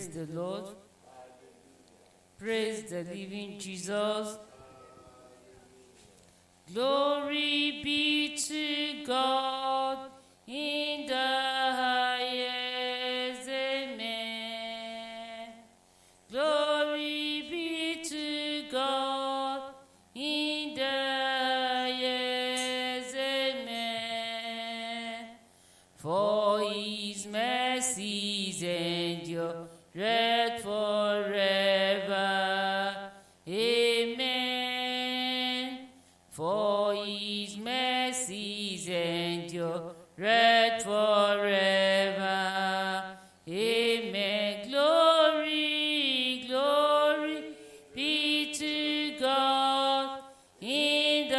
Praise the Lord. Praise the living Jesus. Glory be to God in the highest. Amen. Glory be to God in the highest. Amen. For his mercies endure forever. Amen. For his mercies endure forever. Amen. Glory, glory be to God in the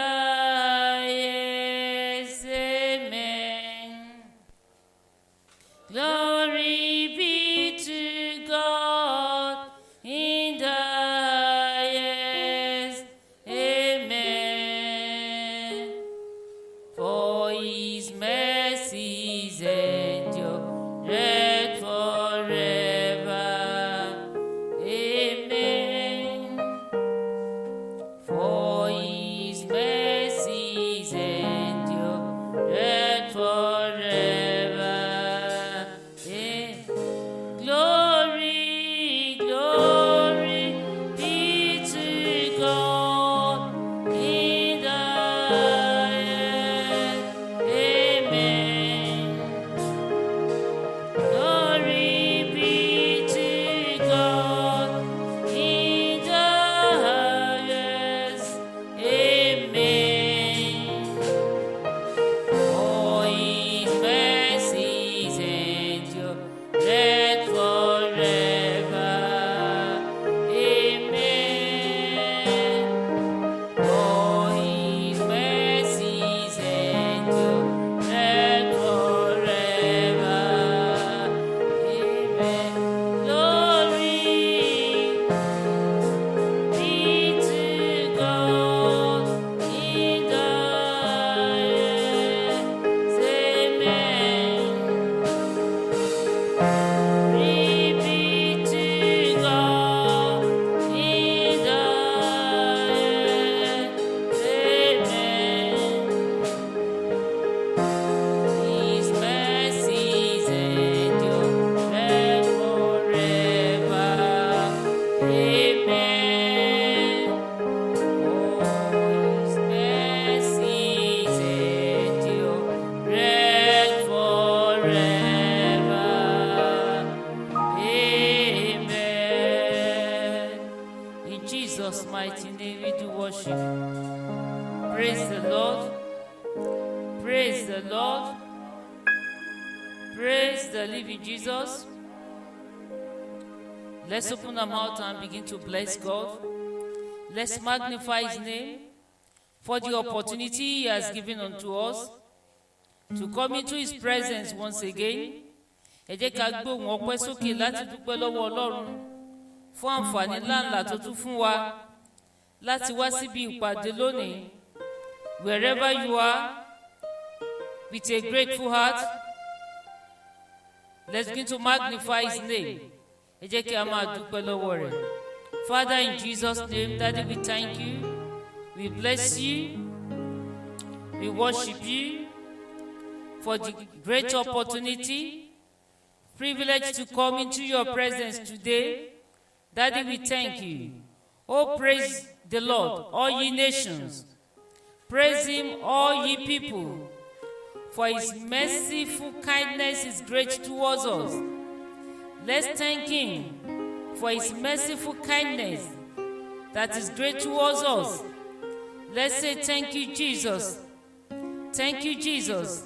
highest. Amen. Glory be to God in the highest. Amen. For his mercies endure forever. Amen. For his mercies endure forever. Glory, glory be to God in the highest. Amen. Glory be to God in the highest. Amen. For his mercies endure forever. Amen. For his mercies endure forever. Amen. Glory be to God in the highest. Amen. Glory be to God in the highest. Amen. His mercies endure forever. Amen. Oh, his mercies endure forever. Amen. In Jesus' mighty name we do worship. Praise the Lord. Praise the Lord. Praise the living Jesus. Let's open our mouth and begin to bless God. Let's magnify his name for the opportunity he has given unto us to come into his presence once again. Ẹ jẹ́ ká gbóhùn ọpẹ́ sókè láti dúpẹ́ lọ́wọ́ Ọlọ́run fún àǹfààní ńláńlá tó tún fún wa láti wá síbi ìpàdé lónìí. Wherever you are, with a grateful heart, let's begin to magnify his name. Ẹ jẹ́ kí a máa dúpẹ́ lọ́wọ́ rẹ̀. Father, in Jesus' name, Daddy, we thank you. We bless you. We worship you for the great opportunity, privilege to come into your presence today. Daddy, we thank you. Oh, praise the Lord, all ye nations. Praise him, all ye people. For his merciful kindness is great towards us. Let's thank him for his merciful kindness that is great towards us. Let's say thank you, Jesus. Thank you, Jesus.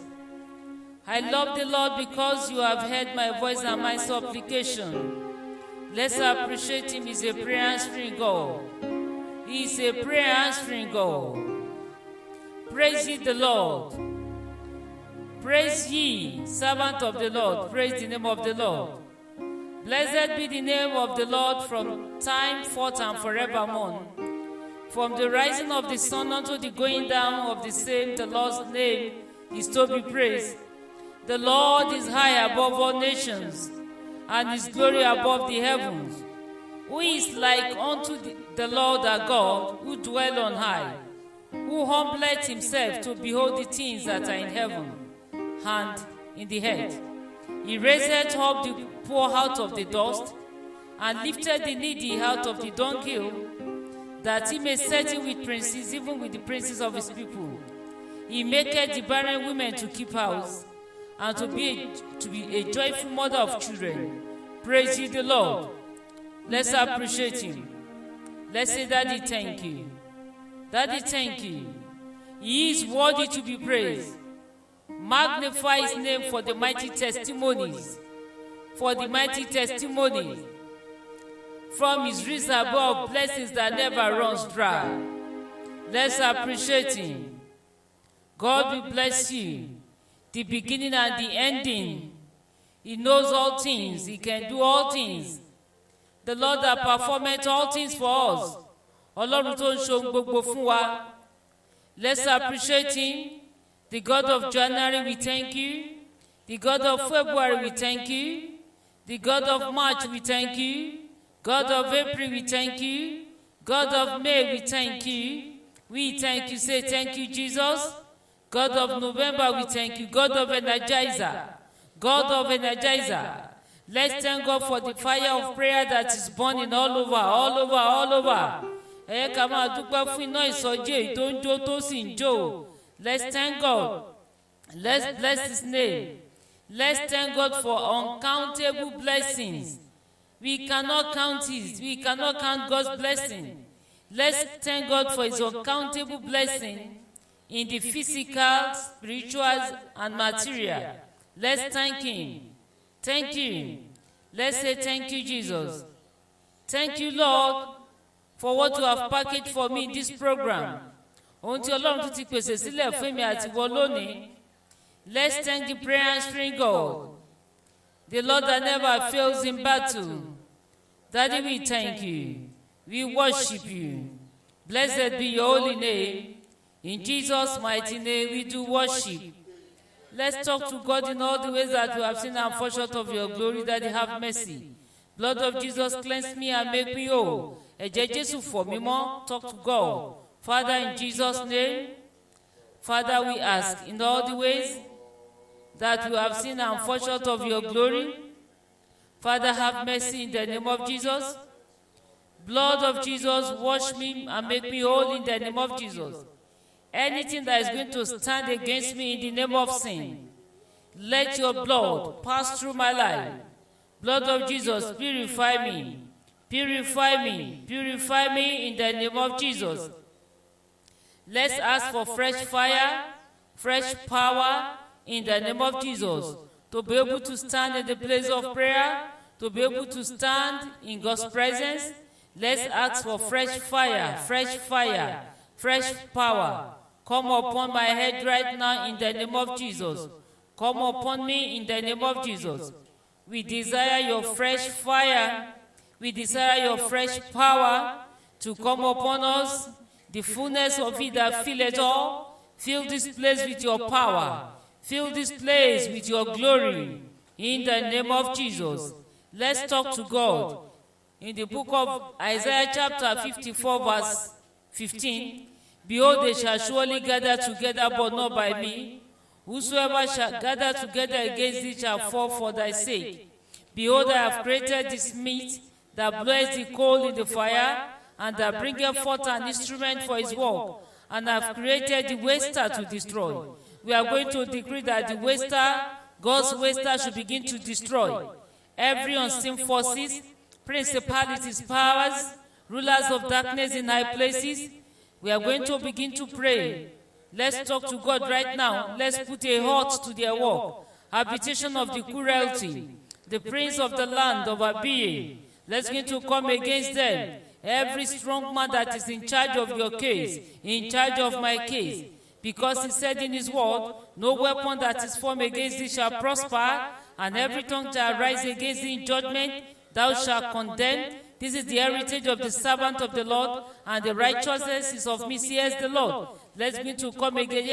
I love the Lord because you have heard my voice and my supplication. Let's appreciate him. He's a prayer answering God. He's a prayer answering God. Praise ye the Lord. Praise ye, servant of the Lord. Praise the name of the Lord. Blessed be the name of the Lord from time forth and forevermore. From the rising of the sun unto the going down of the same, the Lord's name is to be praised. The Lord is high above all nations, and his glory above the heavens. Who is like unto the Lord our God, who dwell on high, who humbleth himself to behold the things that are in heaven and in the earth. He raiseth up the poor out of the dust, and lifted the needy out of the dunghill, that he may set him with princes, even with the princes of his people. He maketh the barren women to keep house, and to be a joyful mother of children. Praise ye the Lord. Let's appreciate him. Let's say, Daddy, thank you. Daddy, thank you. He is worthy to be praised. Magnify his name for the mighty testimonies. For the mighty testimonies. From his reservoir of blessings that never runs dry. Let's appreciate him. God will bless you. The beginning and the ending. He knows all things. He can do all things. The Lord that performeth all things for us. Ọlọ́run tó ń ṣohun gbogbo fún wa. Let's appreciate him. The God of January, we thank you. The God of February, we thank you. The God of March, we thank you. God of April, we thank you. God of May, we thank you. We thank you. Say thank you, Jesus. God of November, we thank you. God of Energizer. God of Energizer. Let's thank God for the fire of prayer that is burning all over, all over, all over. Ká máa dúpẹ́ fún iná ìsọjí èyí tó ń jó tó sì ń jó. Let's thank God. Let's bless his name. Let's thank God for uncountable blessings. We cannot count it. We cannot count God's blessing. Let's thank God for his uncountable blessing in the physical, spiritual, and material. Let's thank him. Thank you. Let's say thank you, Jesus. Thank you, Lord, for what you have packaged for me in this program. Ohun tí Ọlọ́run tún ti pèsè sílẹ̀ fún mi àti wọ lónìí. Let's thank the prayer answering God, the Lord that never fails in battle. Daddy, we thank you. We worship you. Blessed be your holy name. In Jesus' mighty name we do worship. Let's talk to God in all the ways that we have seen and fall short of your glory. Daddy, have mercy. Blood of Jesus, cleanse me and make me whole. Ẹ̀jẹ̀ Jésù fọ̀ mí mọ́. Talk to God. Father, in Jesus' name, Father, we ask in all the ways that we have seen and fall short of your glory. Father, have mercy in the name of Jesus. Blood of Jesus, wash me and make me whole in the name of Jesus. Anything that is going to stand against me in the name of sin, let your blood pass through my life. Blood of Jesus, purify me. Purify me. Purify me in the name of Jesus. Let's ask for fresh fire, fresh power in the name of Jesus, to be able to stand in the place of prayer, to be able to stand in God's presence. Let's ask for fresh fire, fresh power. Come upon my head right now in the name of Jesus. Come upon me in the name of Jesus. We desire your fresh fire. We desire your fresh power to come upon us. The fullness of it that fill it all. Fill this place with your power. Fill this place with your glory. In the name of Jesus. Let's talk to God. In the book of Isaiah chapter 54 verse 15. Behold, they shall surely gather together, but not by me. Whosoever shall gather together against thee shall fall for thy sake. Behold, I have created this meat that bloweth the coal in the fire, and that bringeth forth an instrument for his work, and I have created the waster to destroy. We are going to decree that the waster, God's waster, should begin to destroy every unseen forces, principalities, powers, rulers of darkness in high places. We are going to begin to pray. Let's talk to God right now. Let's put a halt to their work. Habitation of the cruelty, the prince of the land of our being. Let's begin to come against them. Every strong man that is in charge of your case, in charge of my case. Because he said in his word, no weapon that is formed against thee shall prosper, and every tongue that rise against thee in judgment, thou shalt condemn. This is the heritage of the servant of the Lord, and the righteousness is of me, says the Lord. Let me to come again.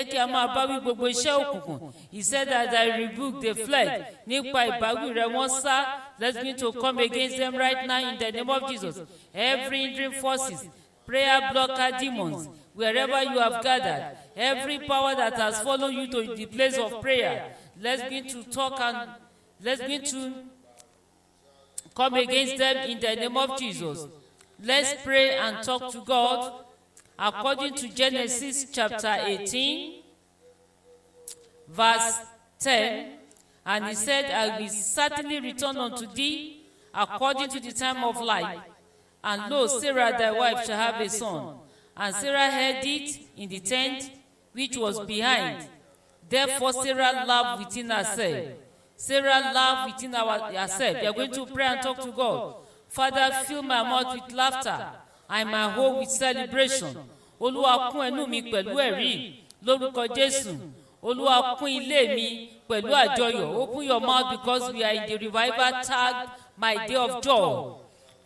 He said that I rebuked, they fled. Let me to come against them right now in the name of Jesus. Every hindering forces, prayer blocker demons, wherever you have gathered, every power that has followed you to the place of prayer, let's begin to talk and let's begin to come against them in the name of Jesus. Let's pray and talk to God according to Genesis chapter 18, verse 10. And he said, I will certainly return unto thee according to the time of life. And lo, Sarah thy wife shall have a son. And Sarah heard it in the tent which was behind. Therefore Sarah laughed within herself. Sarah laughed within herself. You are going to pray and talk to God. Father, fill my mouth with laughter and my home with celebration. Olúwa kún ẹnu mi pẹ̀lú ẹ̀rí lórúkọ Jésù. Olúwa kún ilé mi pẹ̀lú àjọyọ̀. Open your mouth because we are in the revival tag, my day of joy.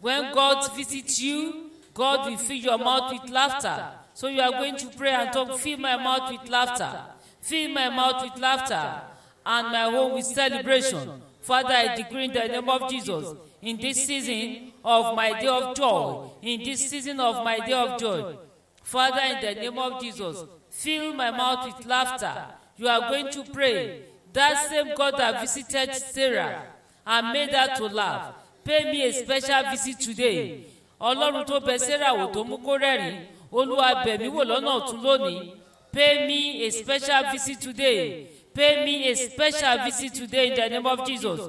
When God visits you, God will fill your mouth with laughter. So you are going to pray and talk, fill my mouth with laughter. Fill my mouth with laughter and my home with celebration. Father, I decree in the name of Jesus, in this season of my day of joy, in this season of my day of joy, Father, in the name of Jesus, fill my mouth with laughter. You are going to pray. That same God that visited Sarah and made her to laugh, pay me a special visit today. Ọlọ́run tó bẹ Sarah wò tó mú kó rẹ́rìn, Olúwa bẹ̀ mí wò lọ́nà ọ̀tún lónìí. Pay me a special visit today. Pay me a special visit today in the name of Jesus.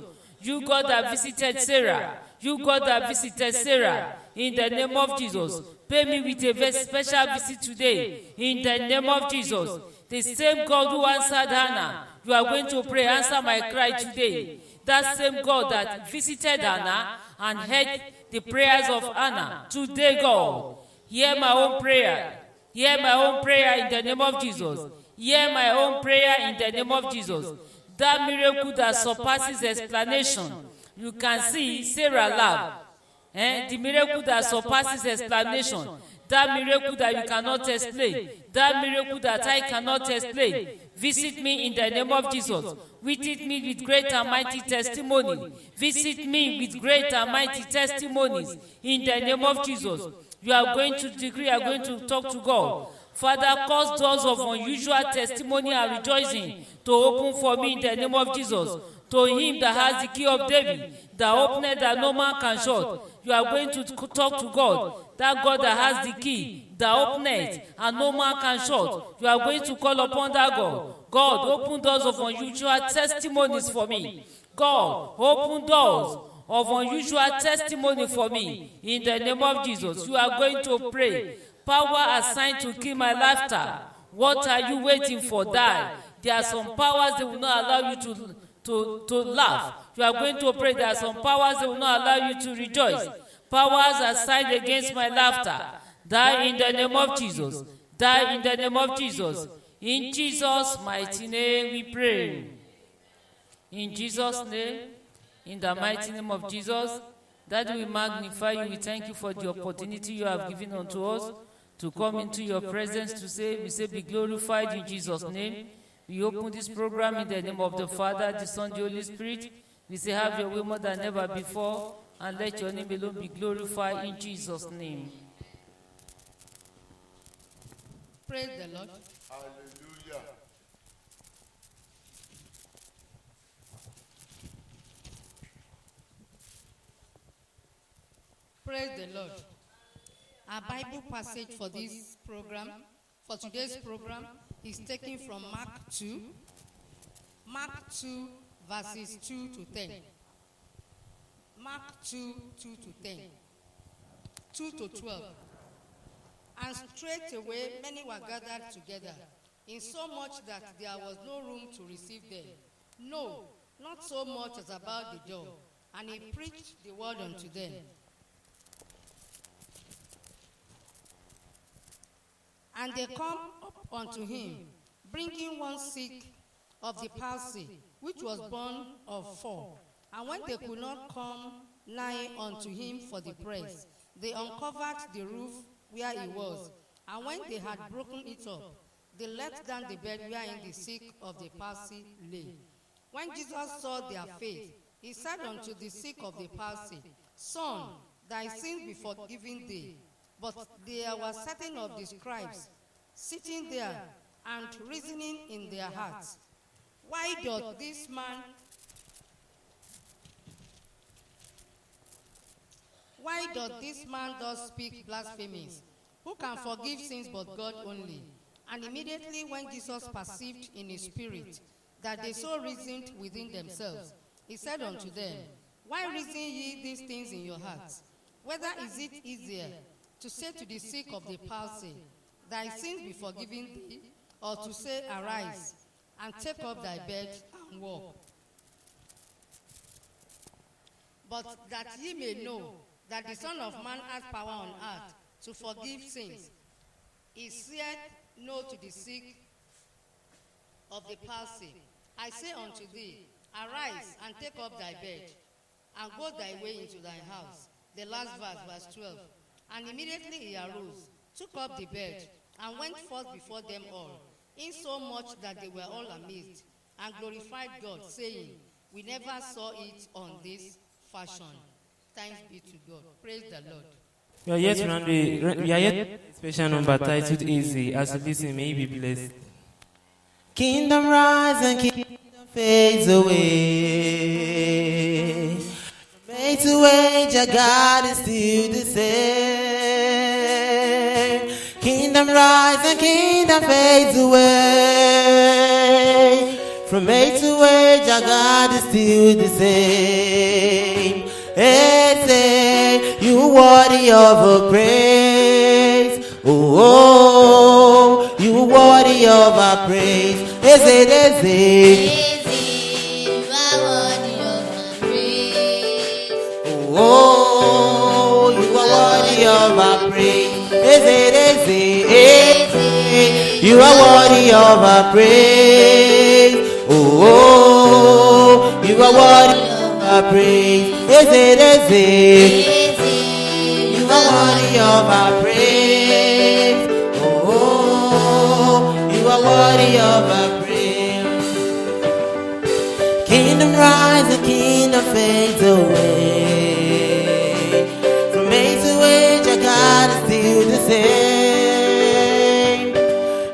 You God that visited Sarah, you God that visited Sarah, in the name of Jesus. Pay me with a very special visit today in the name of Jesus. The same God who answered Hannah, you are going to pray, answer my cry today. That same God that visited Hannah and heard the prayers of Hannah, today God, hear my own prayer. Hear my own prayer in the name of Jesus. Hear my own prayer in the name of Jesus. That miracle that surpasses explanation. You can see Sarah laugh. The miracle that surpasses explanation. That miracle that you cannot explain. That miracle that I cannot explain. Visit me in the name of Jesus. Visit me with great and mighty testimony. Visit me with great and mighty testimonies in the name of Jesus. You are going to decree, you are going to talk to God. Father, cause doors of unusual testimony and rejoicing to open for me in the name of Jesus. To him that has the key of David, that openeth that no man can shut. You are going to talk to God. That God that has the key, that openeth and no man can shut. You are going to call upon that God. God, open doors of unusual testimonies for me. God, open doors of unusual testimony for me in the name of Jesus. You are going to pray. Power assigned to kill my laughter. What are you waiting for? Die. There are some powers that will not allow you to laugh. You are going to pray. There are some powers that will not allow you to rejoice. Powers assigned against my laughter. Die in the name of Jesus. Die in the name of Jesus. In Jesus' mighty name we pray. In Jesus' name, in the mighty name of Jesus, that we magnify you. We thank you for the opportunity you have given unto us to come into your presence to say, we say, be glorified in Jesus' name. We open this program in the name of the Father, the Son, the Holy Spirit. We say, have your way more than ever before, and let your name alone be glorified in Jesus' name. Praise the Lord. Hallelujah. Praise the Lord. Our Bible passage for this program, for today's program, is taken from Mark 2. Mark 2, verses 2 to 10. Mark 2, 2 to 10. 2 to 12. And straightway many were gathered together, insomuch that there was no room to receive them. No, not so much as about the door. And he preached the word unto them. And they come up unto him, bringing one sick of the palsy, which was born of 4. And when they could not come nigh unto him for the press. They uncovered the roof where he was, and when they had broken it up, they let down the bed wherein the sick of the palsy lay. When Jesus saw their faith, he said unto the sick of the palsy, Son, thy sins be forgiven thee. But there were certain of the scribes sitting there and reasoning in their hearts, Why doth this man thus speak blasphemies? Who can forgive sins but God only? And immediately when Jesus perceived in his spirit that they so reasoned within themselves, he said unto them, Why reason ye these things in your hearts? Whether is it easier to say to the sick of the palsy, Thy sins be forgiven thee, or to say, Arise, and take up thy bed and walk? But that ye may know that the Son of Man has power on earth to forgive sins, he said no to the sick of the palsy. I say unto thee, Arise and take up thy bed, and go thy way into thy house. The last verse, verse 12. And immediately he arose, took up the bed, and went forth before them all, insomuch that they were all amazed, and glorified God, saying, We never saw it on this fashion. Thanks be to God. Praise the Lord. We are yet a special number titled Easy. As you listen, may you be blessed. Kingdom rise and kingdom fades away. Made to age, our God is still the same. Kingdom rise and kingdom fades away. From age to age, our God is still the same. Hey, say, you worthy of a praise. Oh, oh, you worthy of our praise. Hey, say, you are worthy of my praise. Oh, you are worthy of our praise. Hey, say, you are worthy of our praise. Oh, you are worthy of our praise. Hey, you are worthy of our praise. Oh, you are worthy of our praise. Kingdom rise and kingdom fades away. From age to age, our God is still the same.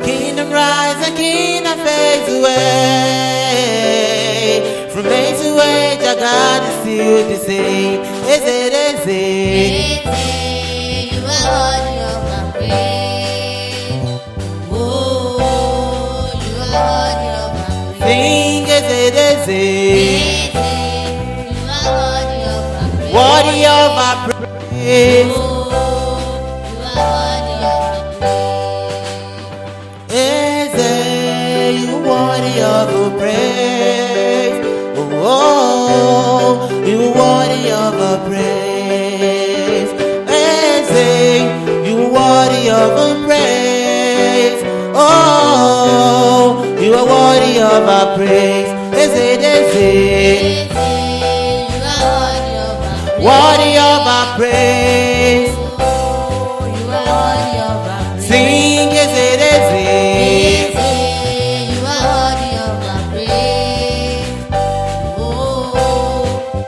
Kingdom rise and kingdom fades away. From age to age, our God is still the same. You are worthy of my praise. Oh, you are worthy of my praise. Sing, You are worthy of my praise. worthy of our praise. Oh, you are worthy of my praise. You worthy of our praise. Oh, you worthy of our praise. You worthy of our praise. Oh, you are worthy of our praise. You are worthy of my praise. Worthy of our praise. Oh, you are worthy of my praise. Sing, You are worthy of my praise. Oh,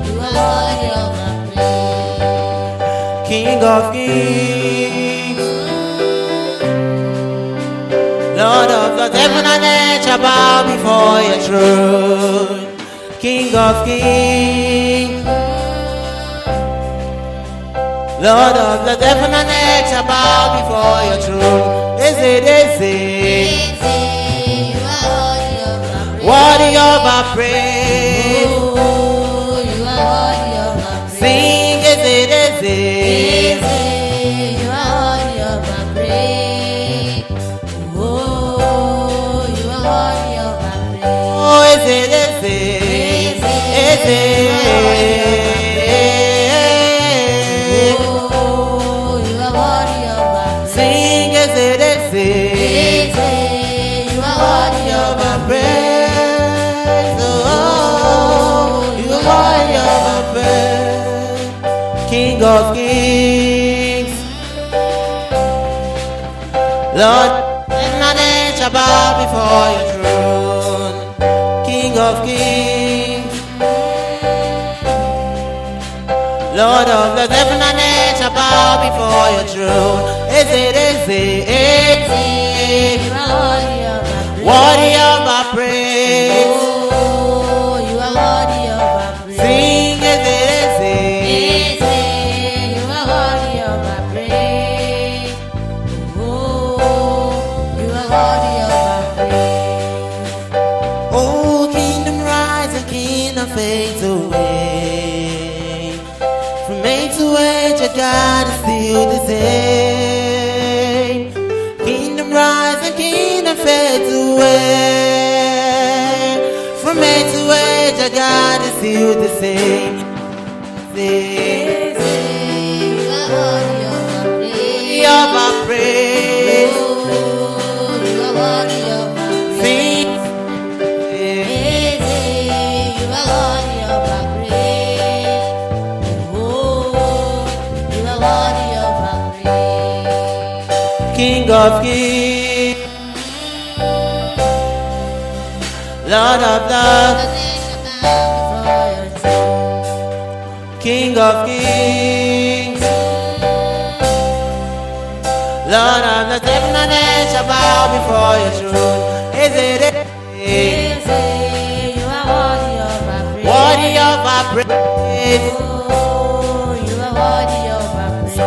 you are worthy of my praise. King of kings, Lord of lords, heaven and earth shall bow before your throne. King of kings, Lord of lords, heaven and earth shall bow before your throne. You are worthy of my praise. Worthy of our praise. Oh, you are worthy of my praise. Sing, You are worthy of my praise. Oh, you are worthy of my praise. oh, Oh, you are worthy of my praise. sing, You are worthy of of my our praise. Oh, you are worthy of our praise. King of Kings. Lord, heaven and earth shall bow before your throne. King of Kings. Lord of the heaven and earth shall bow before your throne. You are Worthy of my praise. Oh, you are worthy of our praise. Sing You are worthy of our praise. Oh, you are worthy of our praise. Oh, kingdom rise and kingdom fades away. From age to age, your God is still the same. Kingdom rise and kingdom fades away. From age to age, your God is still the same. You are worthy of our praise. Of our praise. Oh, you are worthy of our praise. Sing. You are worthy of our praise. Oh, you are worthy of our praise. King of Kings, Lord of Lords, King of Kings, Lord of the heaven and earth shall bow before your throne. You are worthy of our praise. Worthy of our praise. Oh, you are worthy of our praise.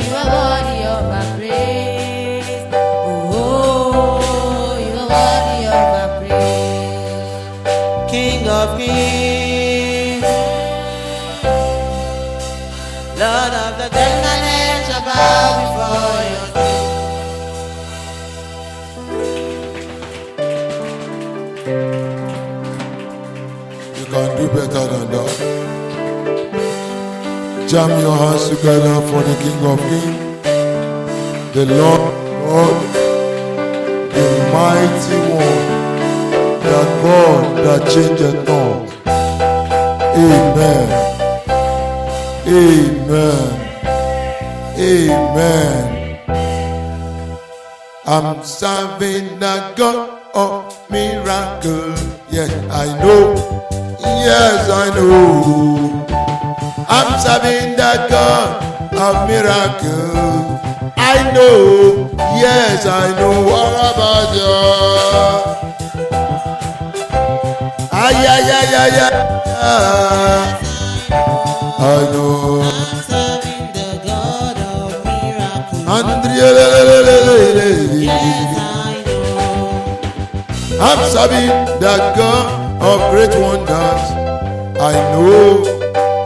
You are worthy of our praise. Oh, you are worthy of our praise. King of Kings, Lord of the heaven and earth shall bow before your throne. You can do better than that. Jam your hands together for the King of Kings, the Lord God, the mighty one, the God that changeth not. Amen. Amen. Amen. I'm serving the God of miracle. Yes, I know. Yes, I know. I'm serving the God of miracle. I know. Yes, I know. What about you? Ay, ay, ay, ay, ay. I know. I'm serving the God of miracles. Andrea, Yes, I know. I'm serving the God of great wonders. I know.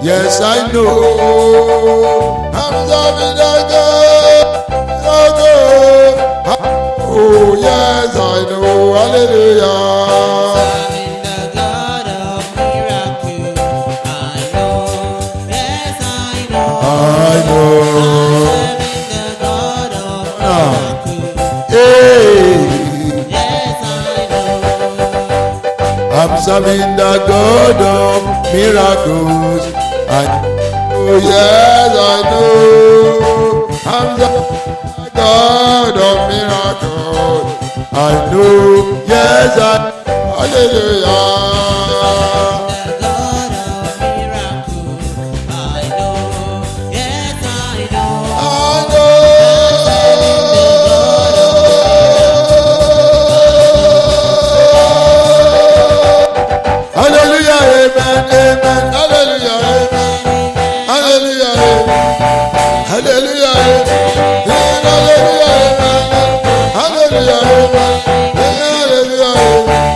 Yes, I know. I'm serving the God. Oh, yes, I know. Hallelujah. Serving the God of miracles. I know. Yes, I know. I know. Serving the God of miracles. Hey. Yes, I know. I'm serving the God of miracles. Oh yes, I know. I'm the God of miracles. I know. Yes, hallelujah. The God of miracles. I know. Yes, I know. I know. Hallelujah, amen, amen, hallelujah, amen, hallelujah, amen, hallelujah, amen, hallelujah, amen, hallelujah, amen, hallelujah, amen.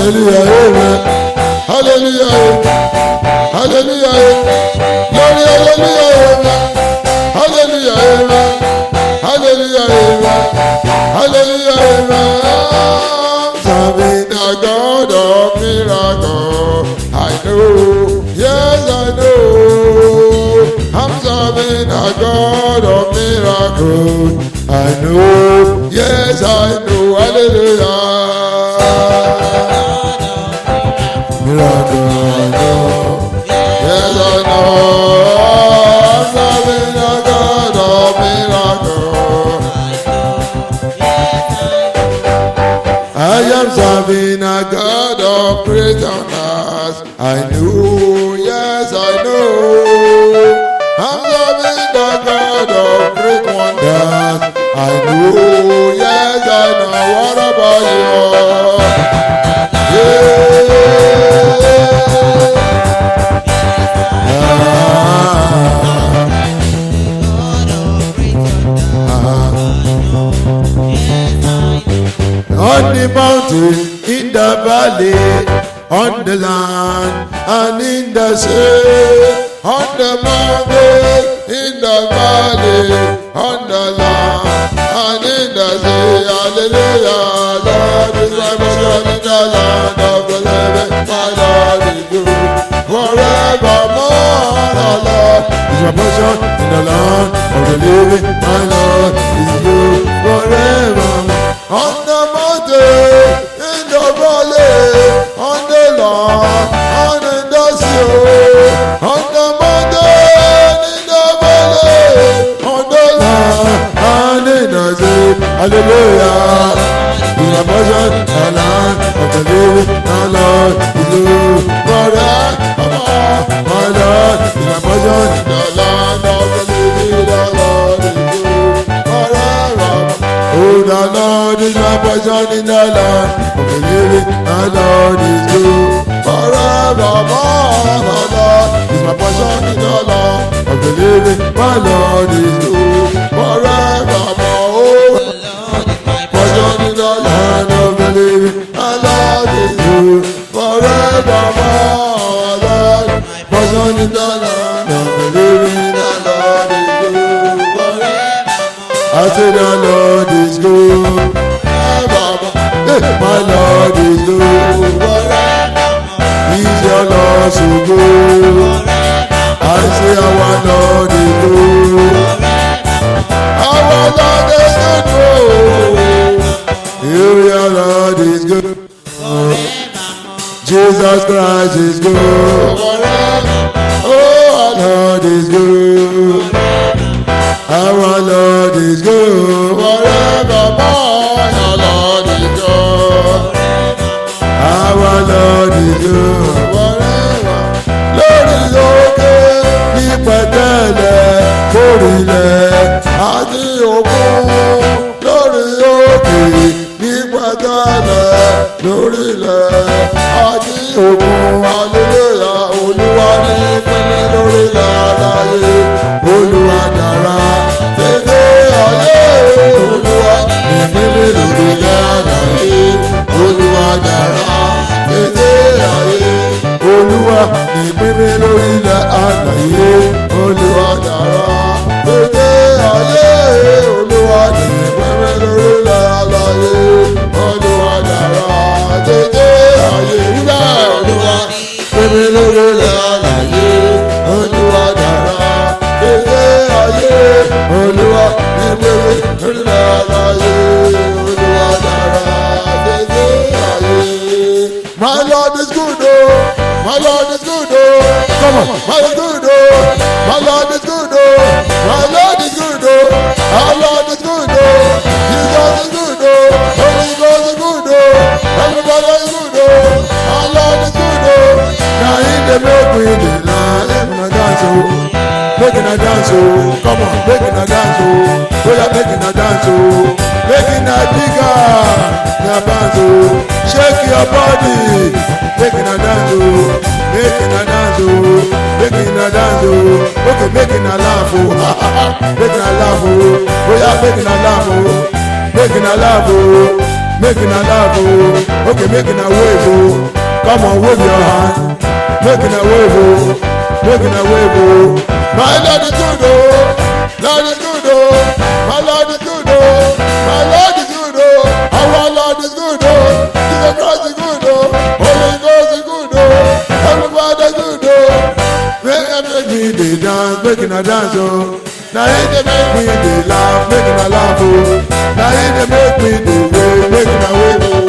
Hallelujah, amen. Hallelujah, hallelujah, glory, hallelujah, amen. Hallelujah, amen. Hallelujah, amen. Hallelujah, amen. Serving the God of miracle. I know, yes, I know. I'm serving a God of miracle. I know, yes, I know. Hallelujah. Miracle, I know. Yes, I know. I'm serving a God of miracle. I am serving a God of great honors. I know, yes, I know. I'm serving the God of great wonders. I know, yes, I know. What about you? On the mountain, in the valley, on the land, and in the sea. On the mountain, in the valley, on the land, and in the sea. Hallelujah, Lord is my portion in the land of the living. My Lord is good forevermore. The Lord is my portion in the land of the living. My Lord is good forevermore. On the mountain, in the valley, on the land, and in the sea. On the mountain, in the valley, on the land, and in the sea. Hallelujah. In the portion, the land of the living, the Lord is good forevermore. My Lord, in the portion, the land of the living, the Lord is good forevermore. Oh, the Lord is my portion in the land of the living, the Lord is good forevermore. The Lord is my portion in the land of the living, my Lord is good forevermore. Oh, portion in the land of the living, my Lord is good forevermore. Lord, portion in the land of the living, the Lord is good forevermore. I say the Lord is good forevermore. My Lord is good forevermore. He's your Lord so good. I say our Lord is good. Our Lord is good. Your Lord is good. Jesus Christ is good. Oh, our Lord is good. Our Lord is good. Forevermore, our Lord is good. Our Lord is good. Forever. Lord is okay. Ní pẹ̀tẹ́lẹ̀ kórìlẹ̀ àti òkun. Lórí òkè ní pẹ̀tẹ́lẹ̀ lórílẹ̀ àti òkun. Hallelujah. Olúwa ní pínlẹ̀ lórílẹ̀ àlàyé. Olúwa dára tètè ayé. Olúwa ní pínlẹ̀ lórílẹ̀ àlàyé. Olúwa dára tètè ayé. Olúwa ní pínlẹ̀ lórílẹ̀ àlàyé. Olúwa dára tètè ayé. Olúwa ní pínlẹ̀ lórílẹ̀ àlàyé. Olúwa dára tètè ayé. Olúwa pínlẹ̀ lórílẹ̀ àlàyé. Olúwa dára tètè ayé. Olúwa ní pínlẹ̀ lórílẹ̀ àlàyé. Olúwa dára tètè ayé. My Lord is good, oh. My Lord is good, oh. Come on, my Lord is good, oh. My Lord is good, oh. My Lord is good, oh. Our Lord is good, oh. Jesus is good, oh. Holy Ghost is good, oh. Everybody is good, oh. Our Lord is good, oh. Now in the milk we did not dance, oh. Making a dance, oh. Come on, making a dance, oh. We are making a dance, oh. Making a bigger dance, oh. Shake your body, making a dance, oh. Making a dance, oh. Making a dance, oh. Okay, making a laugh, oh. Making a laugh, oh. We are making a laugh, oh. Making a laugh, oh. making a laugh, oh. Okay, making a wave, oh. Come on, wave your hand, making a wave, oh. Making a wave, oh. My Lord is good, oh. Lord is good, oh. My Lord is good, oh. My Lord is good, oh. Our Lord is good, oh. Jesus Christ is good, oh. Holy Ghost is good, oh. Everybody is good, oh. Make me they dance, making a dance, oh. Now they make me they laugh, making a laugh, oh. Now they make me they wave, making a wave, oh.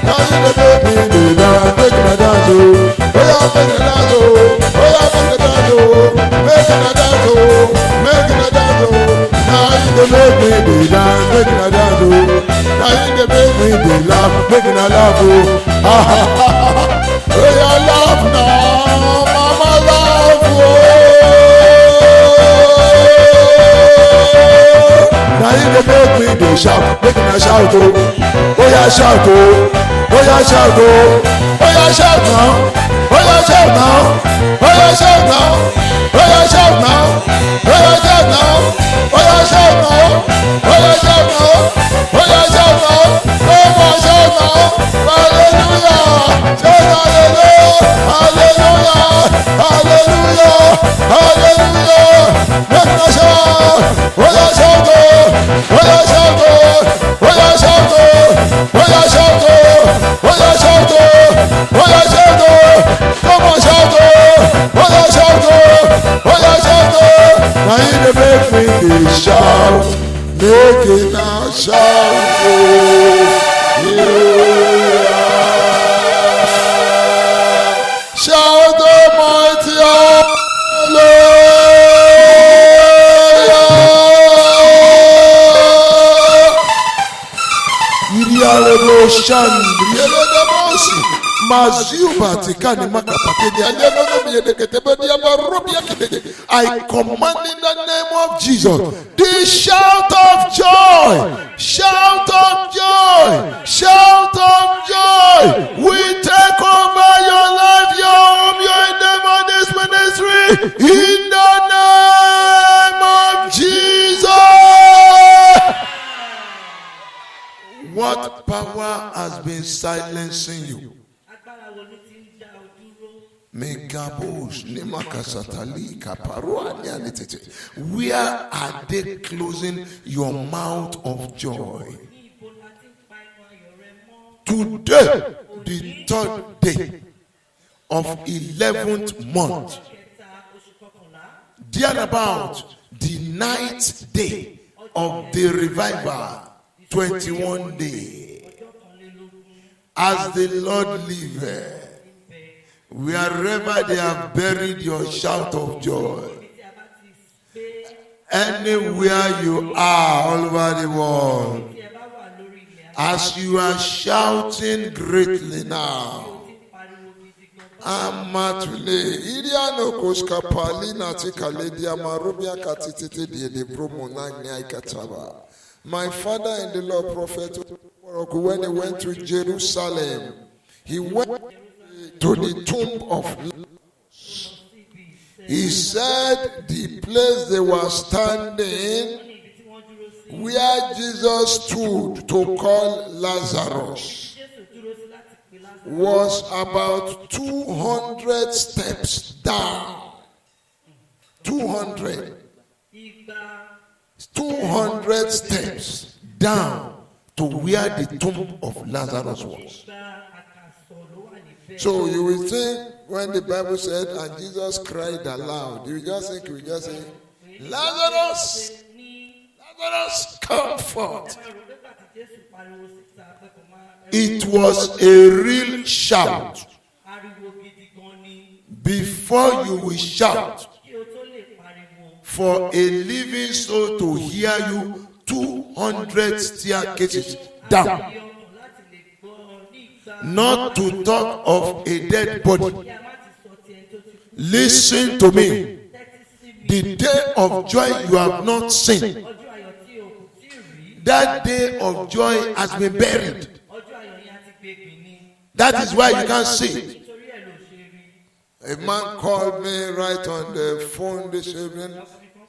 Now they make me they dance, making a dance, oh. Oh yeah, making a dance, oh. Oh yeah, making a dance, oh. Making a dance, oh. Making a dance, oh. Now they make me they dance, making a dance, oh. Now they make me they laugh, making a laugh, oh. Ha ha ha ha. Oh yeah, laugh now, mama laugh, oh. Now they make me they shout, making a shout, oh. Oh yeah, shout, oh. Oh yeah, shout, oh. Oh yeah, shout now. Oh yeah, shout now. Oh yeah, shout now. Oh yeah, shout now. Oh yeah, shout now. Oh yeah, shout now. Oh yeah, shout now. Oh yeah, shout now. Come on, shout now. Hallelujah. Shout hallelujah. Hallelujah. Hallelujah. Hallelujah. Make me shout. Oh yeah, shout, oh. Oh yeah, shout, oh. Oh yeah, shout, oh. Oh yeah, shout, oh. Oh yeah, shout, oh. Oh yeah, shout, oh. Come on, shout, oh. Oh yeah, shout, oh. Oh yeah, shout, oh. Now you make me they shout, make it now shout, oh. Yeah. Shout almighty hallelujah. Iriarebo shandriele demosi. Mazuba tikani makapatedi alenono miedeketebedi amarobia kidede. I command in the name of Jesus, the shout of joy, shout of joy, shout of joy. We take over your life, your home, your endeavor, this ministry, in the name of Jesus. What power has been silencing you? Megabos, Nemakasatali, Kaparua, Nianitete. Where are they closing your mouth of joy? Today, the 3rd day of 11th month, there about the 9th day of the revival, 21 day. As the Lord liveth, wherever they have buried your shout of joy, anywhere you are all over the world, as you are shouting greatly now, Amatule, Iriano Koska Palina Tikaledia Marubia Katitete de Bromona Kataba. My father in the Lord prophet, when he went to Jerusalem, he went to the tomb of Lazarus. He said the place they were standing, where Jesus stood to call Lazarus, was about 200 steps down. 200 steps down to where the tomb of Lazarus was. So you will think when the Bible said, and Jesus cried aloud, you just think, you just say, Lazarus, Lazarus, come forth. It was a real shout. Before you will shout, for a living soul to hear you, 200 staircases down. Not to talk of a dead body. Listen to me. The day of joy you have not seen, that day of joy has been buried. That is why you can't see it. A man called me right on the phone this evening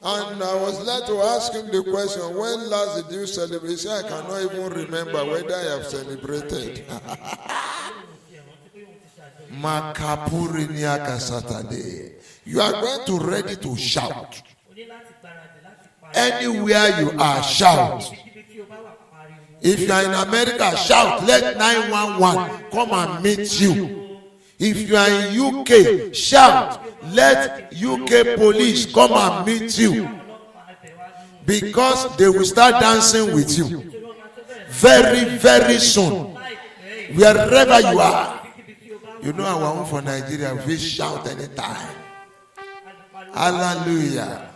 And I was led to ask him the question, when last did you celebrate? He said, I cannot even remember whether I have celebrated. Makapuri Niaka Saturday. You are going to ready to shout. Anywhere you are, shout. If you are in America, shout. Let 911 come and meet you. If you are in UK, shout. Let UK police come and meet you. Because they will start dancing with you. Very, very soon. Wherever you are. You know our own for Nigeria, we shout anytime. Hallelujah.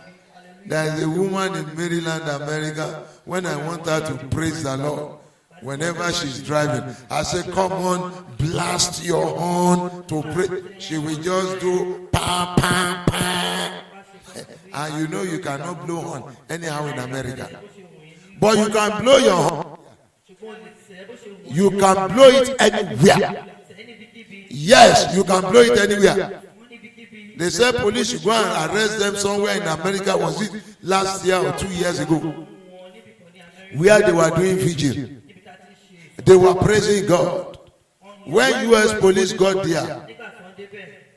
There is a woman in Maryland, America. When I want her to praise the Lord, whenever she's driving, I say, come on, blast your horn to pray. She will just do pa, pa, pa. And you know you cannot blow horn anyhow in America. But you can blow your horn. You can blow it anywhere. Yes, you can blow it anywhere. They said police should go and arrest them somewhere in America. Was it last year or 2 years ago? Where they were doing vigil. They were praising God. When US police got there,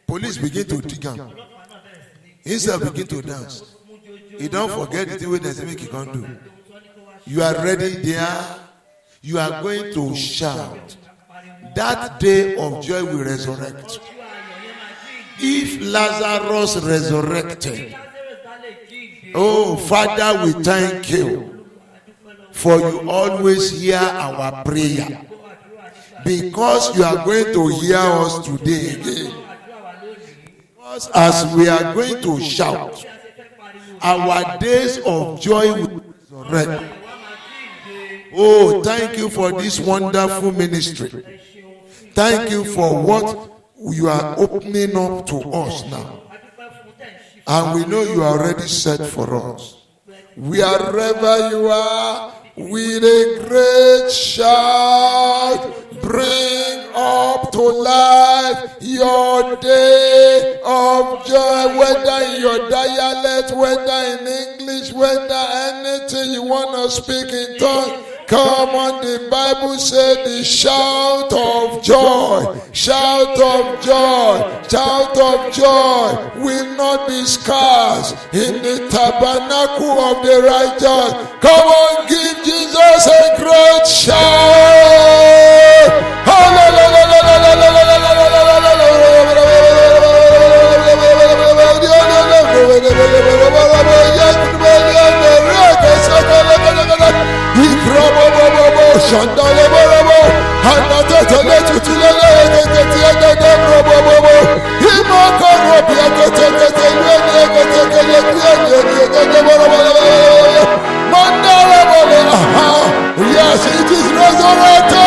police begin to dig him. Instead begin to dance. You don't forget the thing when they make you can't do. You are ready there. You are going to shout. That day of joy will resurrect. If Lazarus resurrected, oh Father, we thank you for you always hear our prayer, because you are going to hear us today again. Because as we are going to shout, our days of joy will resurrect. Oh, thank you for this wonderful ministry. Thank you for what you are opening up to us now. And we know you are already set for us. Wherever you are, with a great shout, bring up to life your day of joy, whether in your dialect, whether in English, whether anything you want to speak in tongues. Come on, the Bible said the shout of joy, shout of joy, shout of joy will not be scarce in the tabernacle of the righteous. Come on, give Jesus a great shout. Yes, it is resurrected.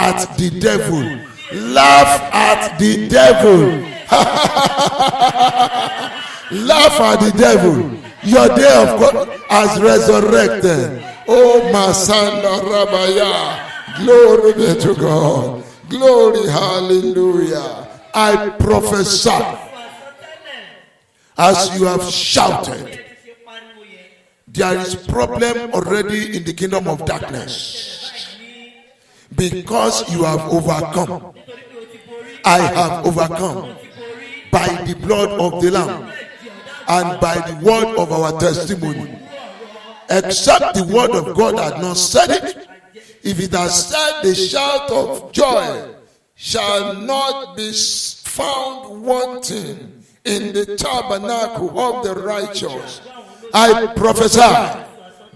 at the devil. Laugh at the devil. Laugh at the devil. Your day of God has resurrected. Oh, Masanda Rabaya. Glory be to God. Glory, hallelujah. I prophesy, as you have shouted, there is problem already in the kingdom of darkness, because you have overcome. I have overcome by the blood of the Lamb and by the word of our testimony. Except the word of God had not said it, if it has said, the shout of joy shall not be found wanting in the tabernacle of the righteous. I prophesy,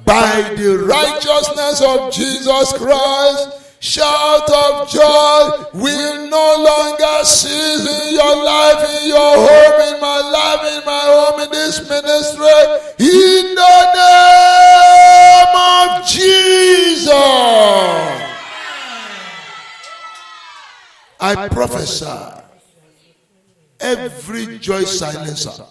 by the righteousness of Jesus Christ, shout of joy will no longer cease in your life, in your home, in my life, in my home, in this ministry, in the name of Jesus. I prophesy, every joy silencer,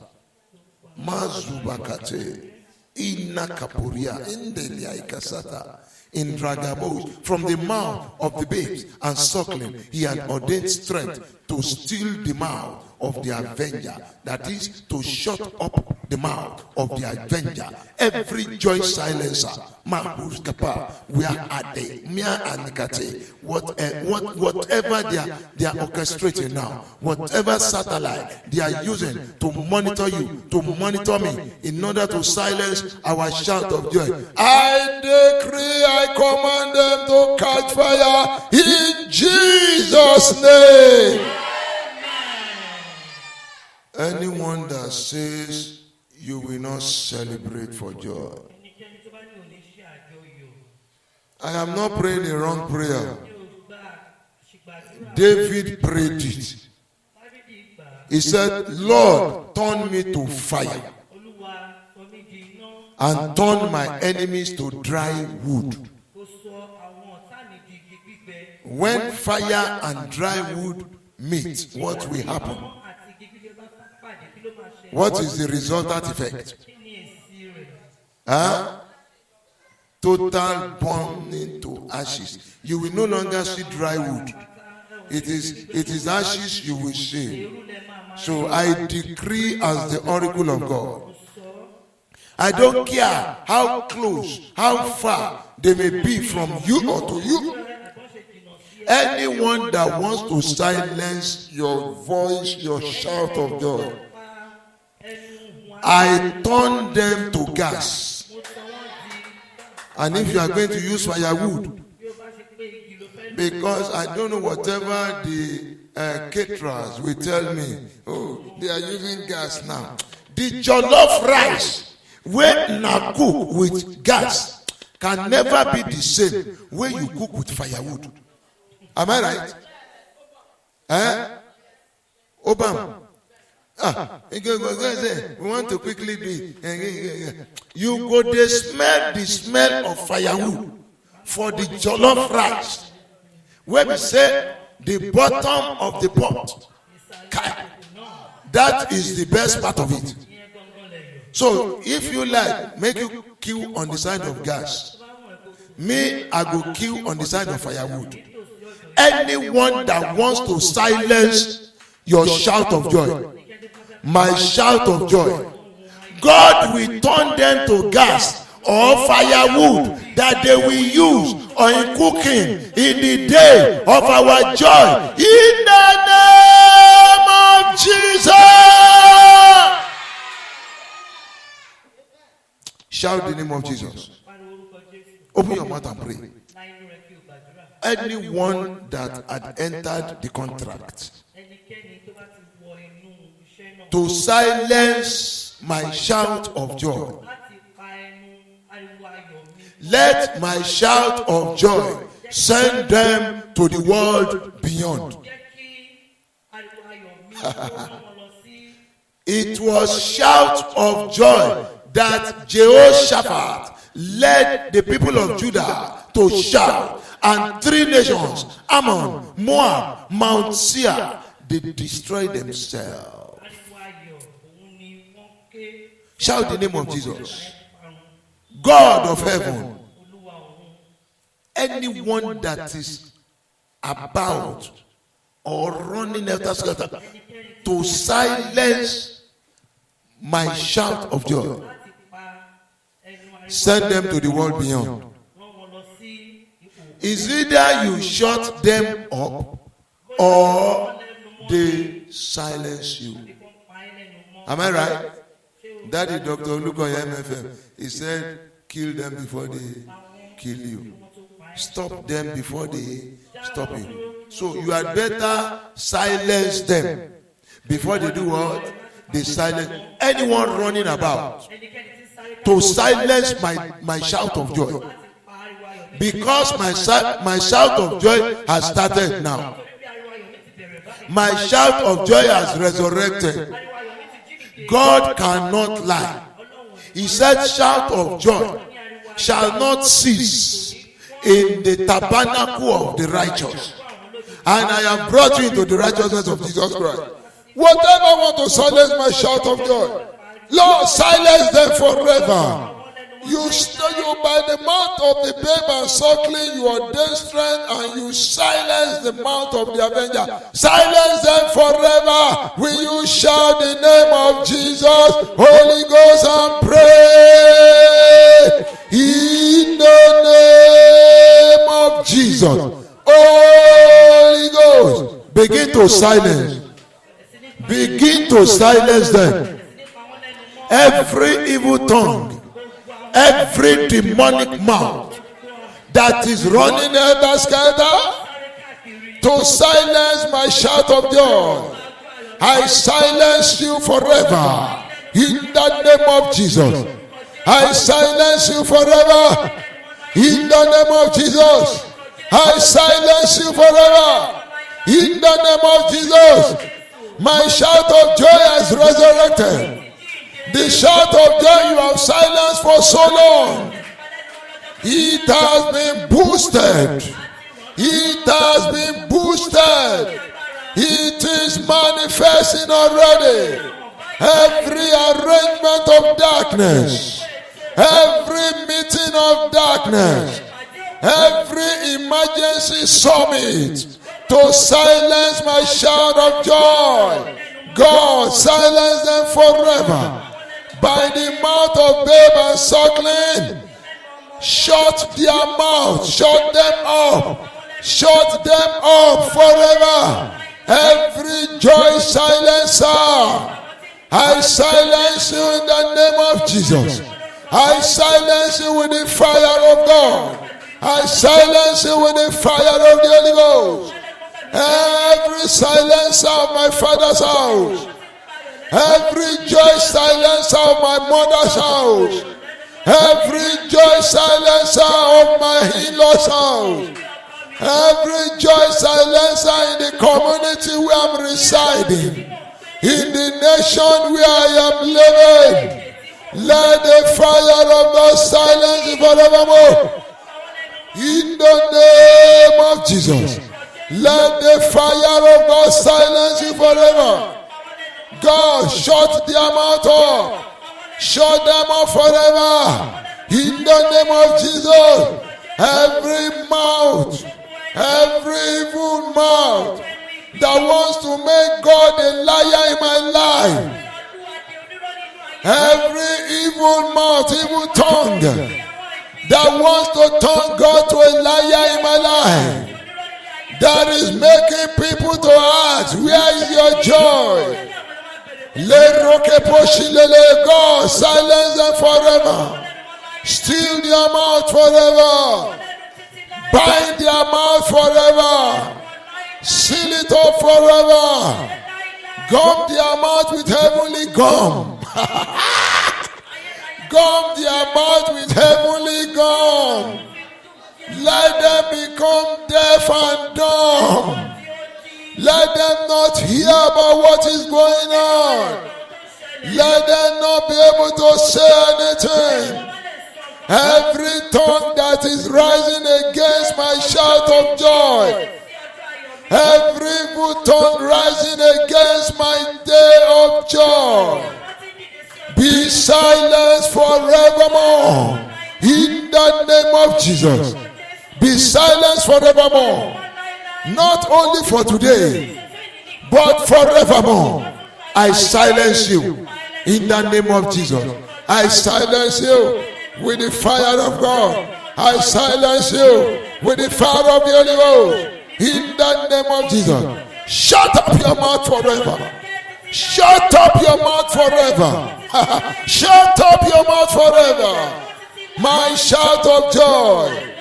Mazubakate, Inakapuria, Indelia Ikasata, in Dragabos, from the mouth of the babes and suckling, he had ordained strength to still the mouth of the avenger, that is, to shut up the mouth of the avenger. Every joy silencer, Mahus Kapa, where are they? Mia and Kate, whatever they are orchestrating now, whatever satellite they are using to monitor you, to monitor me, in order to silence our shout of joy, I decree, I command them to catch fire in Jesus' name. Anyone that says you will not celebrate for joy, I am not praying the wrong prayer. David prayed it. He said, Lord, turn me to fire and turn my enemies to dry wood. When fire and dry wood meet, what will happen? What is the resultant effect? Total burning to ashes. You will no longer see dry wood. It is ashes you will see. So I decree as the oracle of God, I don't care how close, how far they may be from you or to you. Anyone that wants to silence your voice, your shout of joy, I turn them to gas. And if you are going to use firewood, because I don't know, whatever the caterers will tell me, oh, they are using gas now. The jollof rice, when now cook with gas, can never be the same when you cook with firewood. Am I right? Obama. We want to quickly do it. You go, they smell the smell of firewood for the jollof rice. Where we say the bottom of the pot, that is the best part of it. So if you like, make you kill on the side of gas. Me, I go kill on the side of firewood. Anyone that wants to silence your shout of joy, my shout of joy, God will turn them to gas or firewood that they will use in cooking in the day of our joy. In the name of Jesus. Shout the name of Jesus. Open your mouth and pray. Anyone that had entered the contract to silence my shout of joy, let my shout of joy send them to the world beyond. It was shout of joy that Jehoshaphat led the people of Judah to shout and 3 nations, Ammon, Moab, Mount Seir, they destroyed themselves. Shout the name of Jesus. God of heaven. Anyone that is about or running after scatter to silence my shout of joy, send them to the world beyond. Is either you shut them up or they silence you. Am I right? That is Dr. Olukoya MFM. He said, kill them before they kill you. Stop them before they stop you. So you had better silence them before they do what? They silence anyone running about to silence my shout of joy. Because my shout of joy has started now. My shout of joy has resurrected. God cannot lie. He said, shout of joy shall not cease in the tabernacle of the righteous. And I have brought you into the righteousness of Jesus Christ. Whatever want to silence my shout of joy, Lord, silence them forever. You by the mouth of the babe and suckling, you ordain strength, and you silence the mouth of the avenger. Silence them forever. Will you shout the name of Jesus, Holy Ghost, and pray in the name of Jesus? Holy Ghost, begin to silence. Begin to silence them. Every evil tongue, every demonic mouth that is running helter skelter to silence my shout of joy, I silence you forever in the name of Jesus. I silence you forever in the name of Jesus. I silence you forever in the name of Jesus. My shout of joy has resurrected. The shout of joy you have silenced for so long, it has been boosted. It has been boosted. It is manifesting already. Every arrangement of darkness, every meeting of darkness, every emergency summit to silence my shout of joy, God silence them forever. By the mouth of babe and suckling, shut their mouth, shut them up forever. Every joy silencer, I silence you in the name of Jesus. I silence you with the fire of God. I silence you with the fire of the Holy Ghost. Every silencer of my father's house, every joy silencer of my mother's house, every joy silencer of my in-laws house, every joy silencer in the community where I'm residing, in the nation where I am living, let the fire of God silence it forevermore. In the name of Jesus, let the fire of God silence you forever. God, shut their mouth up. Shut them up forever. In the name of Jesus. Every mouth, every evil mouth that wants to make God a liar in my life. Every evil mouth, evil tongue that wants to turn God to a liar in my life. That is making people to ask, where is your joy? God, silence them forever. Steal their mouth forever. Bind their mouth forever. Seal it up forever. Gum their mouth with heavenly gum. Gum their mouth with heavenly gum. Let them become deaf and dumb. Let them not hear about what is going on. Let them not be able to say anything. Every tongue that is rising against my shout of joy. Every evil tongue rising against my day of joy. Be silenced forevermore. In the name of Jesus. Be silenced forevermore. Not only for today, but forevermore. I silence you. In the name of Jesus. I silence you with the fire of God. I silence you with the fire of the Holy Ghost. In the name of Jesus. Shut up your mouth forever. Shut up your mouth forever. Shut up your mouth forever. My shout of joy.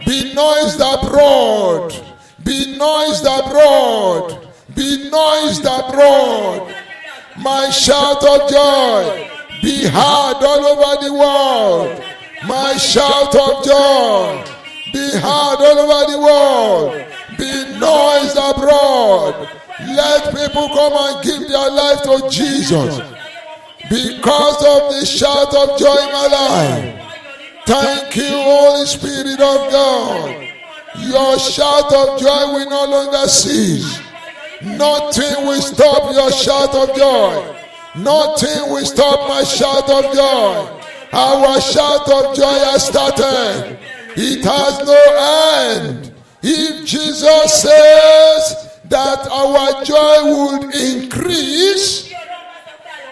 Be noised abroad. Be noised abroad. Be noised abroad. My shout of joy. Be heard all over the world. My shout of joy. Be heard all over the world. Be noised abroad. Let people come and give their life to Jesus. Because of the shout of joy in my life. Thank you, Holy Spirit of God. Your shout of joy will no longer cease. Nothing will stop your shout of joy. Nothing will stop my shout of joy. Our shout of joy has started. It has no end. If Jesus says that our joy would increase,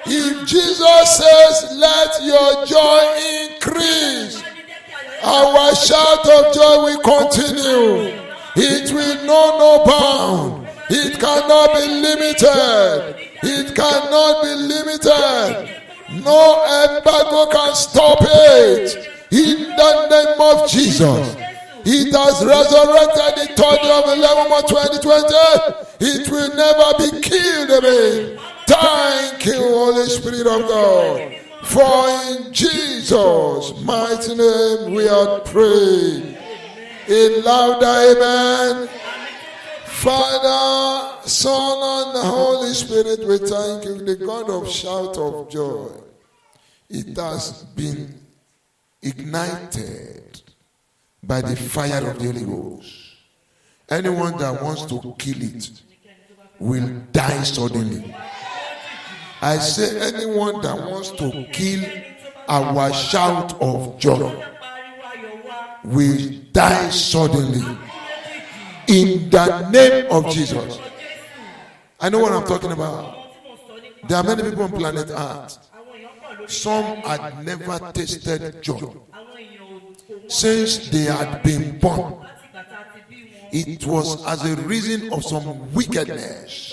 if Jesus says let your joy increase, our shout of joy will continue. It will know no bound. It cannot be limited. It cannot be limited. No embargo can stop it. In the name of Jesus. It has resurrected the 3rd of 11th 2020. It will never be killed again. Thank you, Holy Spirit of God. For in Jesus' mighty name we are praying. In louder amen. Father, Son, and the Holy Spirit, we thank you, the God of shout of joy. It has been ignited by the fire of the Holy Ghost. Anyone that wants to kill it will die suddenly. I say anyone that wants to kill our shout of joy will die suddenly. In the name of Jesus. I know what I'm talking about. There are many people on planet Earth. Some had never tasted joy since they had been born. It was as a reason of some wickedness.